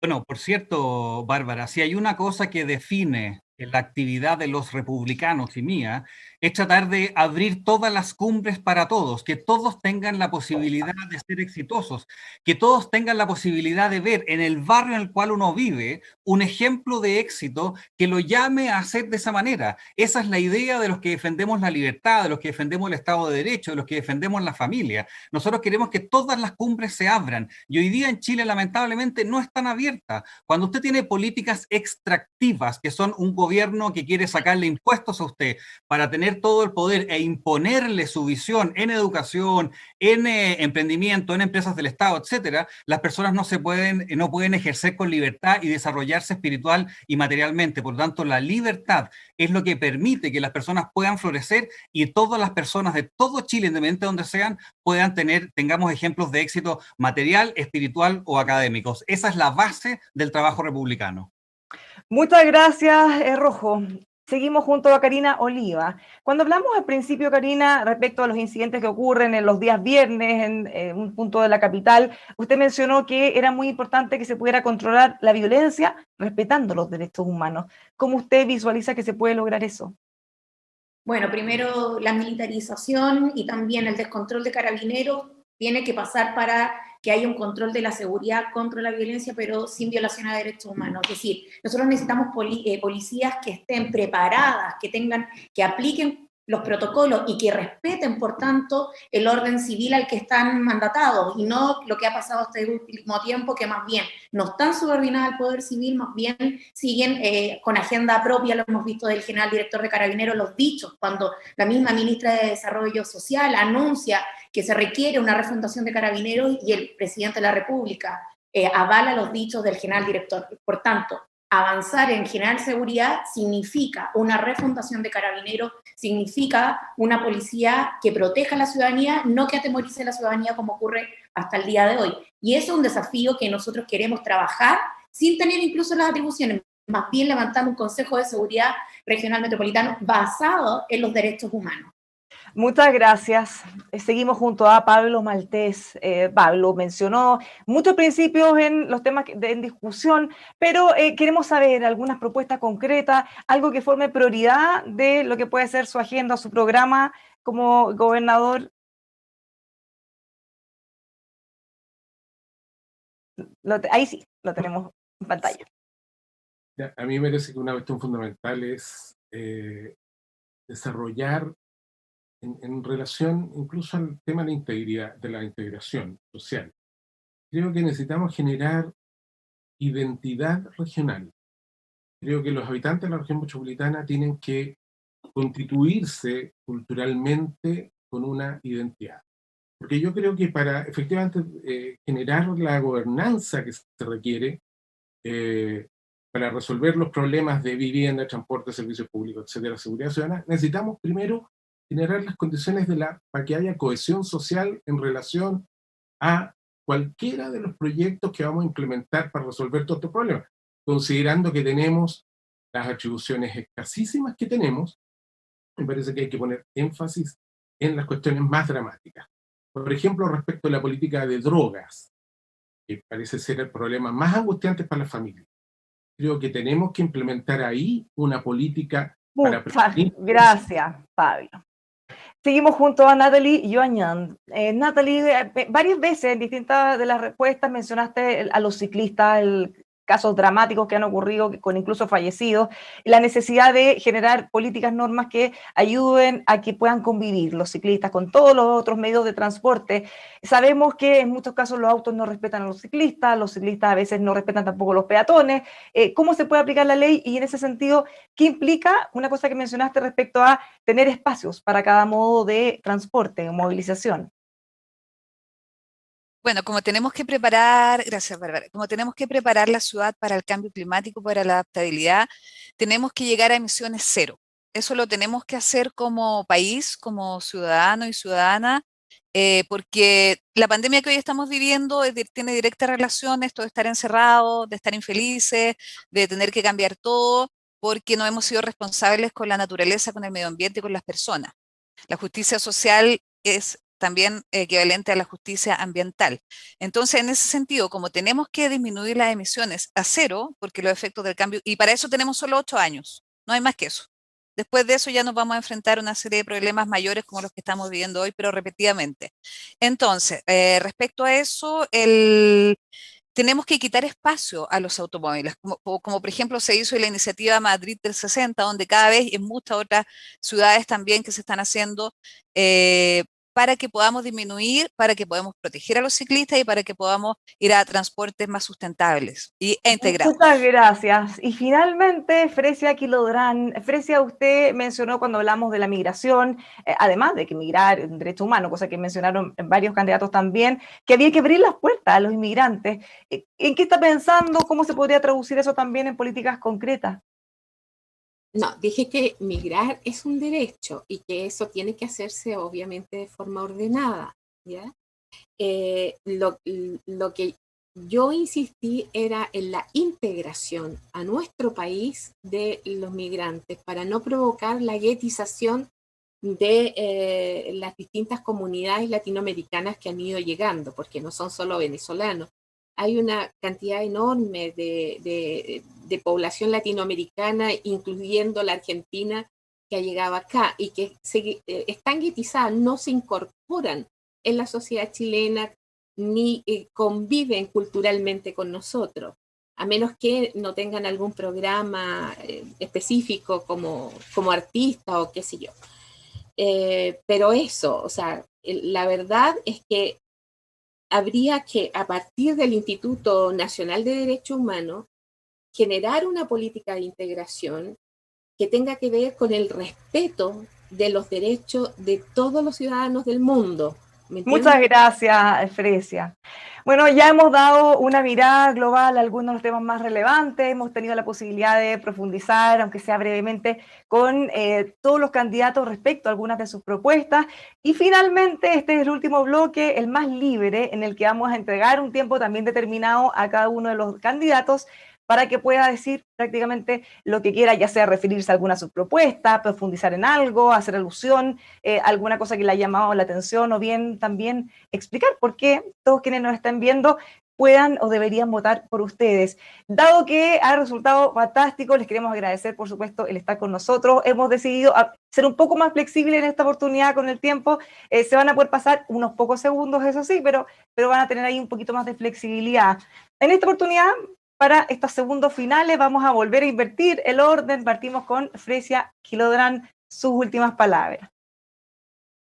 Speaker 4: Bueno, por cierto, Bárbara, si hay una cosa que define la actividad de los republicanos y mía, es tratar de abrir todas las cumbres para todos, que todos tengan la posibilidad de ser exitosos, que todos tengan la posibilidad de ver en el barrio en el cual uno vive un ejemplo de éxito que lo llame a hacer de esa manera. Esa es la idea de los que defendemos la libertad, de los que defendemos el Estado de Derecho, de los que defendemos la familia. Nosotros queremos que todas las cumbres se abran y hoy día en Chile lamentablemente no están abiertas. Cuando usted tiene políticas extractivas, que son un gobierno gobierno que quiere sacarle impuestos a usted para tener todo el poder e imponerle su visión en educación, en emprendimiento, en empresas del Estado, etcétera, las personas no pueden ejercer con libertad y desarrollarse espiritual y materialmente. Por lo tanto, la libertad es lo que permite que las personas puedan florecer y todas las personas de todo Chile, independientemente de donde sean, tengamos ejemplos de éxito material, espiritual o académicos. Esa es la base del trabajo republicano.
Speaker 1: Muchas gracias, Rojo. Seguimos junto a Karina Oliva. Cuando hablamos al principio, Karina, respecto a los incidentes que ocurren en los días viernes en un punto de la capital, usted mencionó que era muy importante que se pudiera controlar la violencia respetando los derechos humanos. ¿Cómo usted visualiza que se puede lograr eso?
Speaker 5: Bueno, primero la militarización y también el descontrol de carabineros tiene que pasar para que haya un control de la seguridad contra la violencia, pero sin violación a derechos humanos. Es decir, nosotros necesitamos policías que estén preparadas, que apliquen los protocolos y que respeten, por tanto, el orden civil al que están mandatados, y no lo que ha pasado este último tiempo, que más bien no están subordinados al poder civil, más bien siguen con agenda propia. Lo hemos visto del general director de Carabineros, los dichos, cuando la misma ministra de Desarrollo Social anuncia que se requiere una refundación de Carabineros y el presidente de la República avala los dichos del general director. Por tanto, avanzar en generar seguridad significa una refundación de Carabineros, significa una policía que proteja a la ciudadanía, no que atemorice a la ciudadanía como ocurre hasta el día de hoy. Y eso es un desafío que nosotros queremos trabajar sin tener incluso las atribuciones, más bien levantando un Consejo de Seguridad Regional Metropolitano basado en los derechos humanos.
Speaker 1: Muchas gracias. Seguimos junto a Pablo Maltés. Pablo mencionó muchos principios en los temas en discusión, pero queremos saber algunas propuestas concretas, algo que forme prioridad de lo que puede ser su agenda, su programa como gobernador. Ahí sí, lo tenemos en pantalla.
Speaker 6: A mí me parece que una cuestión fundamental es desarrollar en relación incluso al tema de la integración social. Creo que necesitamos generar identidad regional. Creo que los habitantes de la región metropolitana tienen que constituirse culturalmente con una identidad. Porque yo creo que para efectivamente generar la gobernanza que se requiere para resolver los problemas de vivienda, transporte, servicios públicos, etcétera, seguridad ciudadana, necesitamos primero generar las condiciones para que haya cohesión social en relación a cualquiera de los proyectos que vamos a implementar para resolver todos estos problemas, considerando que tenemos las atribuciones escasísimas que tenemos. Me parece que hay que poner énfasis en las cuestiones más dramáticas. Por ejemplo, respecto a la política de drogas, que parece ser el problema más angustiante para las familias. Creo que tenemos que implementar ahí una política para prevenir.
Speaker 1: Gracias, Pablo. Seguimos junto a Nathalie Joañán. Nathalie, varias veces en distintas de las respuestas mencionaste a los ciclistas, casos dramáticos que han ocurrido con incluso fallecidos, la necesidad de generar políticas, normas que ayuden a que puedan convivir los ciclistas con todos los otros medios de transporte. Sabemos que en muchos casos los autos no respetan a los ciclistas a veces no respetan tampoco a los peatones. ¿Cómo se puede aplicar la ley? Y en ese sentido, ¿qué implica una cosa que mencionaste respecto a tener espacios para cada modo de transporte o movilización?
Speaker 7: Bueno, como tenemos que preparar, gracias Bárbara, como tenemos que preparar la ciudad para el cambio climático, para la adaptabilidad, tenemos que llegar a emisiones cero. Eso lo tenemos que hacer como país, como ciudadano y ciudadana, porque la pandemia que hoy estamos viviendo tiene directa relación esto de estar encerrados, de estar infelices, de tener que cambiar todo, porque no hemos sido responsables con la naturaleza, con el medio ambiente y con las personas. La justicia social es también equivalente a la justicia ambiental. Entonces, en ese sentido, como tenemos que disminuir las emisiones a cero, porque los efectos del cambio, y para eso tenemos solo 8 años, no hay más que eso. Después de eso ya nos vamos a enfrentar a una serie de problemas mayores como los que estamos viviendo hoy, pero repetidamente. Entonces, respecto a eso, tenemos que quitar espacio a los automóviles, como por ejemplo se hizo en la iniciativa Madrid del 60, donde cada vez en muchas otras ciudades también que se están haciendo, para que podamos disminuir, para que podamos proteger a los ciclistas y para que podamos ir a transportes más sustentables e integrados.
Speaker 1: Muchas gracias. Y finalmente, Fresia Kilodrán. Fresia, usted mencionó cuando hablamos de la migración, además de que migrar es un derecho humano, cosa que mencionaron varios candidatos también, que había que abrir las puertas a los inmigrantes. ¿En qué está pensando? ¿Cómo se podría traducir eso también en políticas concretas?
Speaker 8: No, dije que migrar es un derecho y que eso tiene que hacerse obviamente de forma ordenada, ¿ya? Lo que yo insistí era en la integración a nuestro país de los migrantes para no provocar la guetización de las distintas comunidades latinoamericanas que han ido llegando, porque no son solo venezolanos. Hay una cantidad enorme de población latinoamericana, incluyendo la Argentina, que ha llegado acá y que están guetizadas, no se incorporan en la sociedad chilena ni conviven culturalmente con nosotros, a menos que no tengan algún programa específico como artista o qué sé yo. Pero eso, o sea, la verdad es que habría que, a partir del Instituto Nacional de Derechos Humanos, generar una política de integración que tenga que ver con el respeto de los derechos de todos los ciudadanos del mundo.
Speaker 1: Muchas gracias, Fresia. Bueno, ya hemos dado una mirada global a algunos de los temas más relevantes, hemos tenido la posibilidad de profundizar, aunque sea brevemente, con todos los candidatos respecto a algunas de sus propuestas. Y finalmente, este es el último bloque, el más libre, en el que vamos a entregar un tiempo también determinado a cada uno de los candidatos para que pueda decir prácticamente lo que quiera, ya sea referirse a alguna de sus propuestas, profundizar en algo, hacer alusión, alguna cosa que le haya llamado la atención, o bien también explicar por qué todos quienes nos están viendo puedan o deberían votar por ustedes. Dado que ha resultado fantástico, les queremos agradecer, por supuesto, el estar con nosotros. Hemos decidido ser un poco más flexibles en esta oportunidad con el tiempo. Se van a poder pasar unos pocos segundos, eso sí, pero van a tener ahí un poquito más de flexibilidad. En esta oportunidad, para estos segundos finales, vamos a volver a invertir el orden. Partimos con Fresia Kilodrán, sus últimas palabras.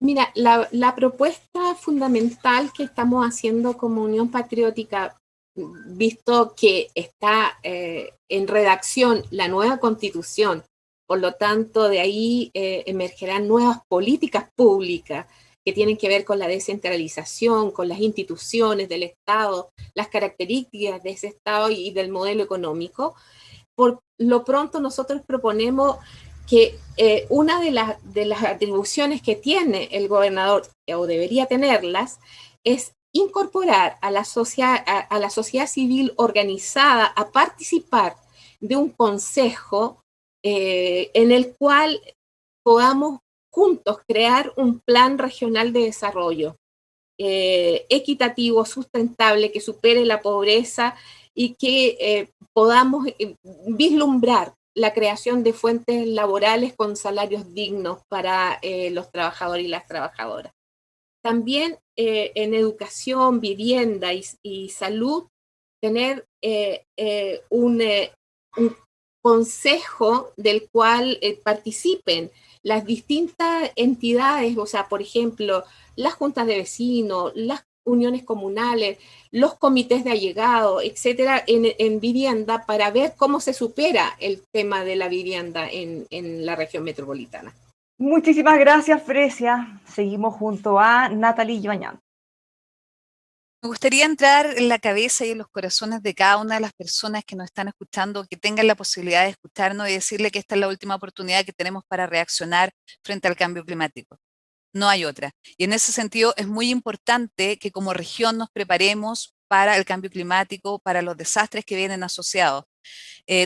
Speaker 8: Mira, la propuesta fundamental que estamos haciendo como Unión Patriótica, visto que está en redacción la nueva Constitución, por lo tanto de ahí emergerán nuevas políticas públicas que tienen que ver con la descentralización, con las instituciones del Estado, las características de ese Estado y del modelo económico. Por lo pronto nosotros proponemos que una de las atribuciones que tiene el gobernador, o debería tenerlas, es incorporar a la sociedad civil organizada a participar de un consejo en el cual podamos juntos crear un plan regional de desarrollo equitativo, sustentable, que supere la pobreza y que podamos vislumbrar la creación de fuentes laborales con salarios dignos para los trabajadores y las trabajadoras. También en educación, vivienda y salud, tener un consejo del cual participen las distintas entidades, o sea, por ejemplo, las juntas de vecinos, las uniones comunales, los comités de allegado, etcétera, en vivienda, para ver cómo se supera el tema de la vivienda en la región metropolitana.
Speaker 1: Muchísimas gracias, Fresia. Seguimos junto a Natalie Joañán.
Speaker 7: Me gustaría entrar en la cabeza y en los corazones de cada una de las personas que nos están escuchando, que tengan la posibilidad de escucharnos y decirle que esta es la última oportunidad que tenemos para reaccionar frente al cambio climático. No hay otra. Y en ese sentido es muy importante que como región nos preparemos para el cambio climático, para los desastres que vienen asociados.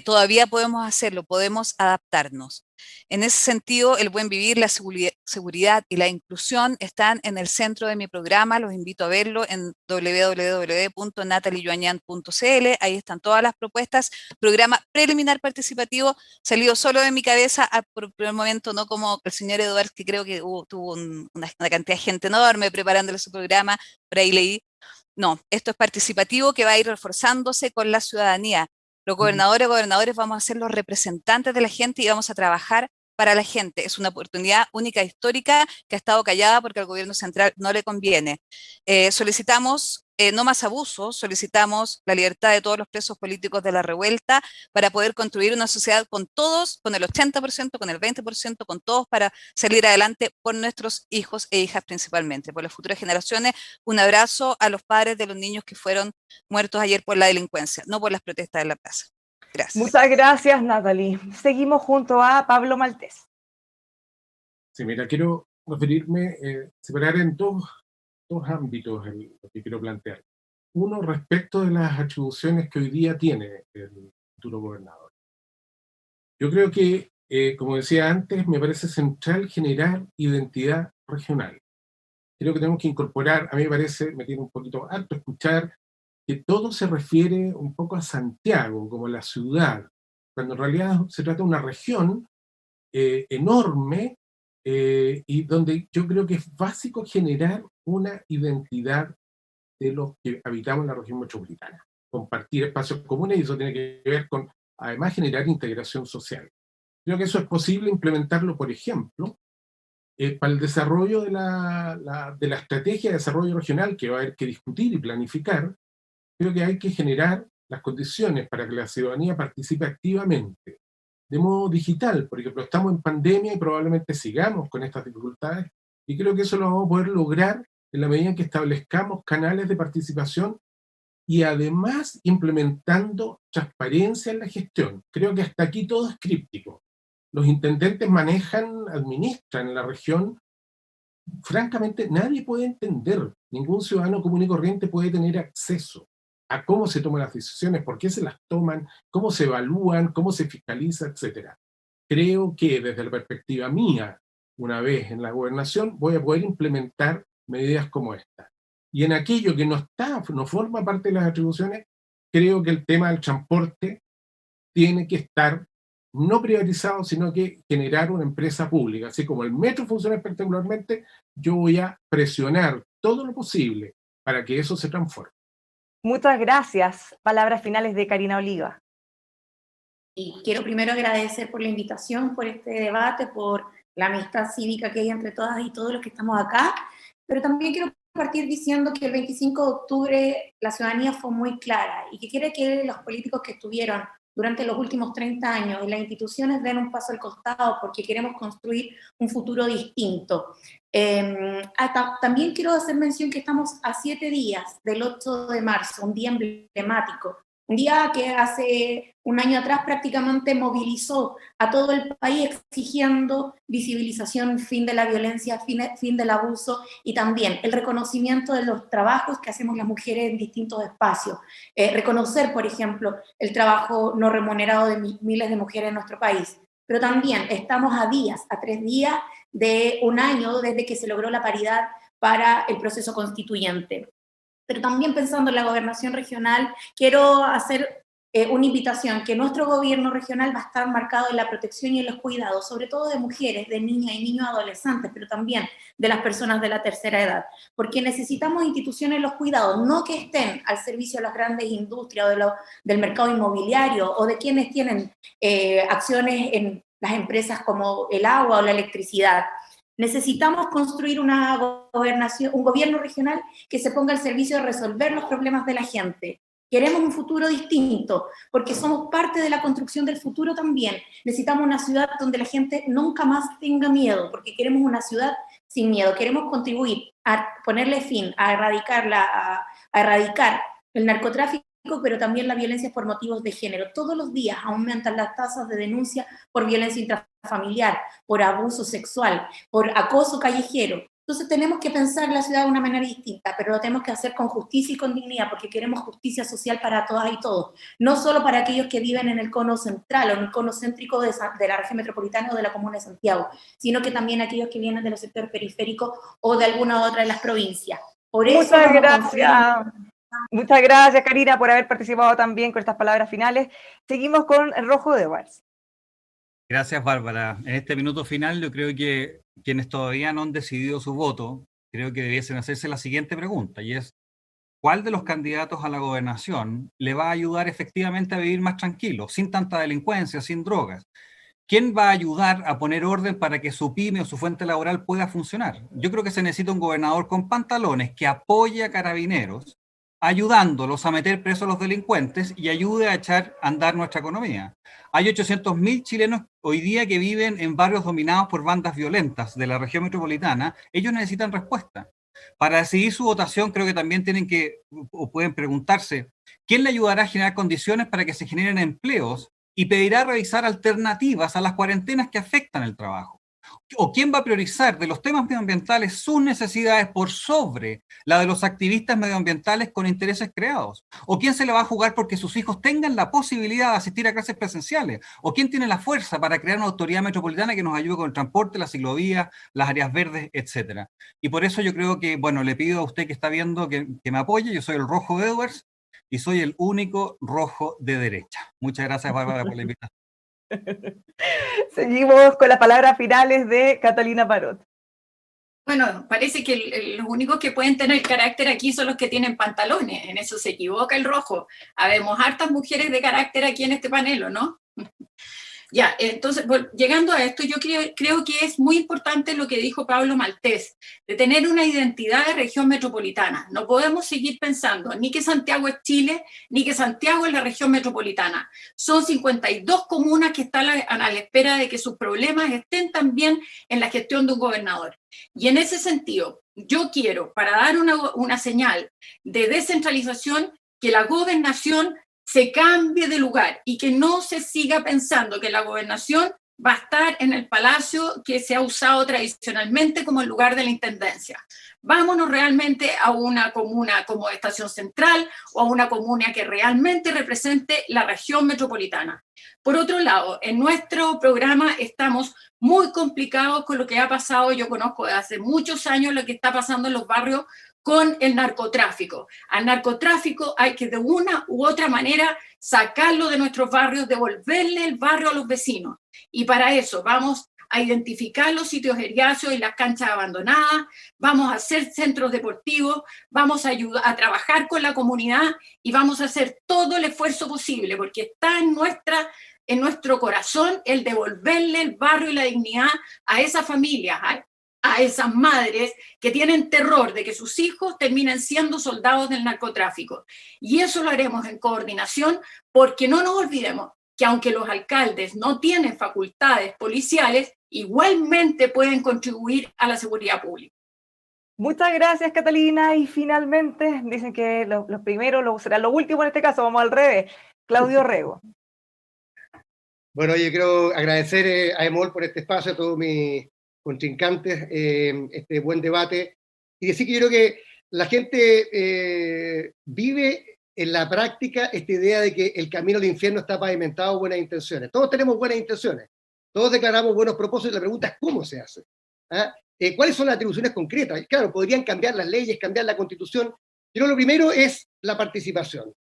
Speaker 7: Todavía podemos hacerlo, podemos adaptarnos. En ese sentido, el buen vivir, la seguridad y la inclusión están en el centro de mi programa. Los invito a verlo en www.nataliejoañan.cl. Ahí están todas las propuestas. Programa preliminar participativo, salido solo de mi cabeza por el momento, no como el señor Eduardo, que creo que tuvo una cantidad de gente enorme preparándole su programa, por ahí leí. No, esto es participativo que va a ir reforzándose con la ciudadanía. Los gobernadores vamos a ser los representantes de la gente y vamos a trabajar para la gente. Es una oportunidad única e histórica que ha estado callada porque al gobierno central no le conviene. Solicitamos no más abusos, solicitamos la libertad de todos los presos políticos de la revuelta para poder construir una sociedad con todos, con el 80%, con el 20%, con todos para salir adelante por nuestros hijos e hijas principalmente, por las futuras generaciones. Un abrazo a los padres de los niños que fueron muertos ayer por la delincuencia, no por las protestas de la plaza. Gracias.
Speaker 1: Muchas gracias, Natalie. Seguimos junto a Pablo Maltés.
Speaker 6: Sí, mira, quiero referirme, separar en dos ámbitos lo que quiero plantear. Uno, respecto de las atribuciones que hoy día tiene el futuro gobernador. Yo creo que, como decía antes, me parece central generar identidad regional. Creo que tenemos que incorporar, a mí me parece, me tiene un poquito harto escuchar que todo se refiere un poco a Santiago, como la ciudad, cuando en realidad se trata de una región enorme, y donde yo creo que es básico generar una identidad de los que habitamos en la región metropolitana, compartir espacios comunes, y eso tiene que ver con, además, generar integración social. Creo que eso es posible implementarlo, por ejemplo, para el desarrollo de la estrategia de desarrollo regional, que va a haber que discutir y planificar. Creo que hay que generar las condiciones para que la ciudadanía participe activamente, de modo digital. Por ejemplo, estamos en pandemia y probablemente sigamos con estas dificultades, y creo que eso lo vamos a poder lograr en la medida en que establezcamos canales de participación y además implementando transparencia en la gestión. Creo que hasta aquí todo es críptico. Los intendentes manejan, administran en la región. Francamente, nadie puede entender, ningún ciudadano común y corriente puede tener acceso a cómo se toman las decisiones, por qué se las toman, cómo se evalúan, cómo se fiscaliza, etc. Creo que desde la perspectiva mía, una vez en la gobernación, voy a poder implementar medidas como esta. Y en aquello que no forma parte de las atribuciones, creo que el tema del transporte tiene que estar no privatizado, sino que generar una empresa pública. Así como el metro funciona espectacularmente, yo voy a presionar todo lo posible para que eso se transforme.
Speaker 1: Muchas gracias. Palabras finales de Karina Oliva.
Speaker 5: Y quiero primero agradecer por la invitación, por este debate, por la amistad cívica que hay entre todas y todos los que estamos acá, pero también quiero partir diciendo que el 25 de octubre la ciudadanía fue muy clara y que quiere que los políticos que estuvieron durante los últimos 30 años en las instituciones den un paso al costado porque queremos construir un futuro distinto. También quiero hacer mención que estamos a 7 días del 8 de marzo, un día emblemático, un día que hace un año atrás prácticamente movilizó a todo el país exigiendo visibilización, fin de la violencia, fin del abuso y también el reconocimiento de los trabajos que hacemos las mujeres en distintos espacios. Reconocer, por ejemplo, el trabajo no remunerado de miles de mujeres en nuestro país. Pero también estamos a 3 días de un año desde que se logró la paridad para el proceso constituyente. Pero también pensando en la gobernación regional, quiero hacer una invitación, que nuestro gobierno regional va a estar marcado en la protección y en los cuidados, sobre todo de mujeres, de niñas y niños adolescentes, pero también de las personas de la tercera edad, porque necesitamos instituciones en los cuidados, no que estén al servicio de las grandes industrias o del mercado inmobiliario o de quienes tienen acciones en las empresas como el agua o la electricidad. Necesitamos construir un gobierno regional que se ponga al servicio de resolver los problemas de la gente. Queremos un futuro distinto, porque somos parte de la construcción del futuro también. Necesitamos una ciudad donde la gente nunca más tenga miedo, porque queremos una ciudad sin miedo. Queremos contribuir a ponerle fin, a erradicar el narcotráfico, pero también la violencia por motivos de género. Todos los días aumentan las tasas de denuncia por violencia intrafamiliar, por abuso sexual, por acoso callejero. Entonces tenemos que pensar la ciudad de una manera distinta, pero lo tenemos que hacer con justicia y con dignidad, porque queremos justicia social para todas y todos, no solo para aquellos que viven en el cono central o en el cono céntrico de la región metropolitana o de la comuna de Santiago, sino que también aquellos que vienen de los sectores periféricos o de alguna u otra de las provincias. Por eso
Speaker 1: muchas gracias. Muchas gracias, Karina, por haber participado también con estas palabras finales. Seguimos con Rojo de Wars.
Speaker 4: Gracias, Bárbara. En este minuto final, yo creo que quienes todavía no han decidido su voto, creo que debiesen hacerse la siguiente pregunta, y es, ¿cuál de los candidatos a la gobernación le va a ayudar efectivamente a vivir más tranquilo, sin tanta delincuencia, sin drogas? ¿quién va a ayudar a poner orden para que su pyme o su fuente laboral pueda funcionar? Yo creo que se necesita un gobernador con pantalones que apoye a Carabineros, ayudándolos a meter presos a los delincuentes y ayude a echar a andar nuestra economía. Hay 800.000 chilenos hoy día que viven en barrios dominados por bandas violentas de la región metropolitana. Ellos necesitan respuesta. Para decidir su votación, creo que también tienen que, o pueden preguntarse, ¿quién le ayudará a generar condiciones para que se generen empleos y pedirá revisar alternativas a las cuarentenas que afectan el trabajo? ¿O quién va a priorizar de los temas medioambientales sus necesidades por sobre la de los activistas medioambientales con intereses creados? ¿O quién se le va a jugar porque sus hijos tengan la posibilidad de asistir a clases presenciales? ¿O quién tiene la fuerza para crear una autoridad metropolitana que nos ayude con el transporte, las ciclovías, las áreas verdes, etcétera? Y por eso yo creo que, bueno, le pido a usted que está viendo que me apoye. Yo soy el Rojo Edwards y soy el único rojo de derecha. Muchas gracias, Bárbara, por la invitación.
Speaker 1: Seguimos con las palabras finales de Catalina Parot.
Speaker 3: Bueno, parece que los únicos que pueden tener carácter aquí son los que tienen pantalones. En eso se equivoca el Rojo. Habemos hartas mujeres de carácter aquí en este panel, ¿o no? Ya, entonces, llegando a esto, yo creo que es muy importante lo que dijo Pablo Maltés, de tener una identidad de región metropolitana. No podemos seguir pensando ni que Santiago es Chile, ni que Santiago es la región metropolitana. Son 52 comunas que están a la espera de que sus problemas estén también en la gestión de un gobernador. Y en ese sentido, yo quiero, para dar una señal de descentralización, que la gobernación se cambie de lugar y que no se siga pensando que la gobernación va a estar en el palacio que se ha usado tradicionalmente como el lugar de la intendencia. Vámonos realmente a una comuna como Estación Central o a una comuna que realmente represente la región metropolitana. Por otro lado, en nuestro programa estamos muy complicados con lo que ha pasado. Yo conozco desde hace muchos años lo que está pasando en los barrios con el narcotráfico. Al narcotráfico hay que de una u otra manera sacarlo de nuestros barrios, devolverle el barrio a los vecinos. Y para eso vamos a identificar los sitios eriáceos y las canchas abandonadas, vamos a hacer centros deportivos, vamos a ayudar a trabajar con la comunidad y vamos a hacer todo el esfuerzo posible, porque está en nuestro corazón el devolverle el barrio y la dignidad a esas familias, a esas madres que tienen terror de que sus hijos terminen siendo soldados del narcotráfico. Y eso lo haremos en coordinación, porque no nos olvidemos que aunque los alcaldes no tienen facultades policiales, igualmente pueden contribuir a la seguridad pública.
Speaker 1: Muchas gracias, Catalina. Y finalmente, dicen que los primeros será lo último en este caso, vamos al revés. Claudio Rego.
Speaker 2: Bueno, yo quiero agradecer a EMOL por este espacio, a todos mis contrincantes, este buen debate, y decir que yo creo que la gente vive en la práctica esta idea de que el camino al infierno está pavimentado con buenas intenciones. Todos tenemos buenas intenciones, todos declaramos buenos propósitos, la pregunta es cómo se hace. ¿Cuáles son las atribuciones concretas? Y claro, podrían cambiar las leyes, cambiar la Constitución, pero lo primero es la participación.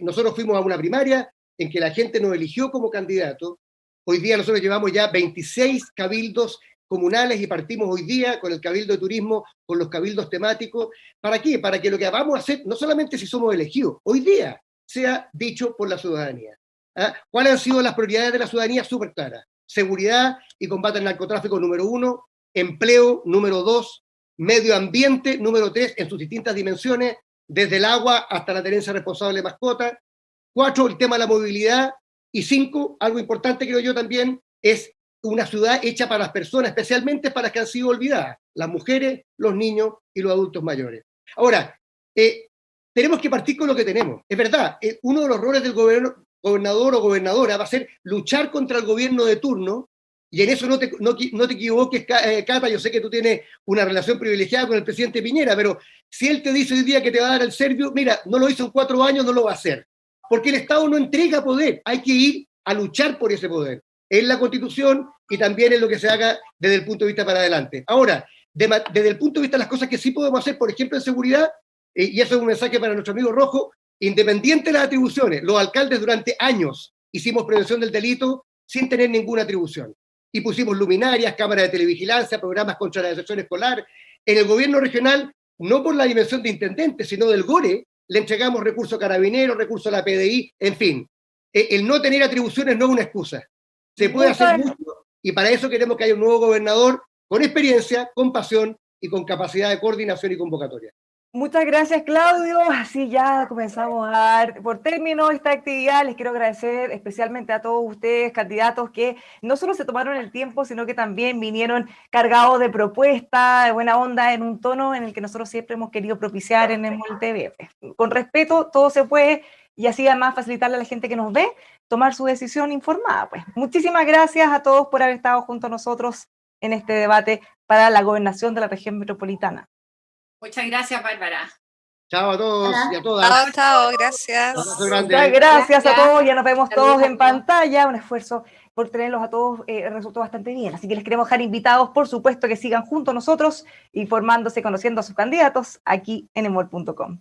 Speaker 2: Nosotros fuimos a una primaria en que la gente nos eligió como candidato. Hoy día nosotros llevamos ya 26 cabildos comunales y partimos hoy día con el Cabildo de Turismo, con los cabildos temáticos. ¿Para qué? Para que lo que vamos a hacer, no solamente si somos elegidos, hoy día sea dicho por la ciudadanía. ¿Cuáles han sido las prioridades de la ciudadanía? Súper claras. Seguridad y combate al narcotráfico, número 1, empleo, número 2, medio ambiente, número 3, en sus distintas dimensiones, desde el agua hasta la tenencia responsable de mascotas. 4, el tema de la movilidad. Y 5, algo importante creo yo también, es una ciudad hecha para las personas, especialmente para las que han sido olvidadas, las mujeres, los niños y los adultos mayores. Ahora, tenemos que partir con lo que tenemos. Es verdad, uno de los roles del gobernador o gobernadora va a ser luchar contra el gobierno de turno, y en eso no te equivoques, Cata, yo sé que tú tienes una relación privilegiada con el presidente Piñera, pero si él te dice hoy día que te va a dar el Servio, mira, no lo hizo en 4 años, no lo va a hacer. Porque el Estado no entrega poder, hay que ir a luchar por ese poder, en la Constitución y también en lo que se haga desde el punto de vista para adelante. Ahora, desde el punto de vista de las cosas que sí podemos hacer, por ejemplo, en seguridad, y eso es un mensaje para nuestro amigo Rojo, independiente de las atribuciones, los alcaldes durante años hicimos prevención del delito sin tener ninguna atribución. Y pusimos luminarias, cámaras de televigilancia, programas contra la deserción escolar. En el gobierno regional, no por la dimensión de intendente, sino del GORE, le entregamos recursos a Carabineros, recursos a la PDI, en fin. El no tener atribuciones no es una excusa. Se puede hacer mucho, y para eso queremos que haya un nuevo gobernador con experiencia, con pasión y con capacidad de coordinación y convocatoria.
Speaker 1: Muchas gracias, Claudio. Así ya comenzamos a dar por término esta actividad. Les quiero agradecer especialmente a todos ustedes, candidatos, que no solo se tomaron el tiempo, sino que también vinieron cargados de propuestas, de buena onda, en un tono en el que nosotros siempre hemos querido propiciar en el TV. Con respeto, todo se puede, y así además facilitarle a la gente que nos ve tomar su decisión informada. Pues muchísimas gracias a todos por haber estado junto a nosotros en este debate para la gobernación de la región metropolitana.
Speaker 3: Muchas gracias, Bárbara.
Speaker 2: Chao a todos y a todas.
Speaker 7: Chao, chao, gracias.
Speaker 1: Muchas gracias a todos, ya nos vemos todos en pantalla. Un esfuerzo por tenerlos a todos resultó bastante bien. Así que les queremos dejar invitados, por supuesto, que sigan junto a nosotros, informándose, conociendo a sus candidatos aquí en emol.com.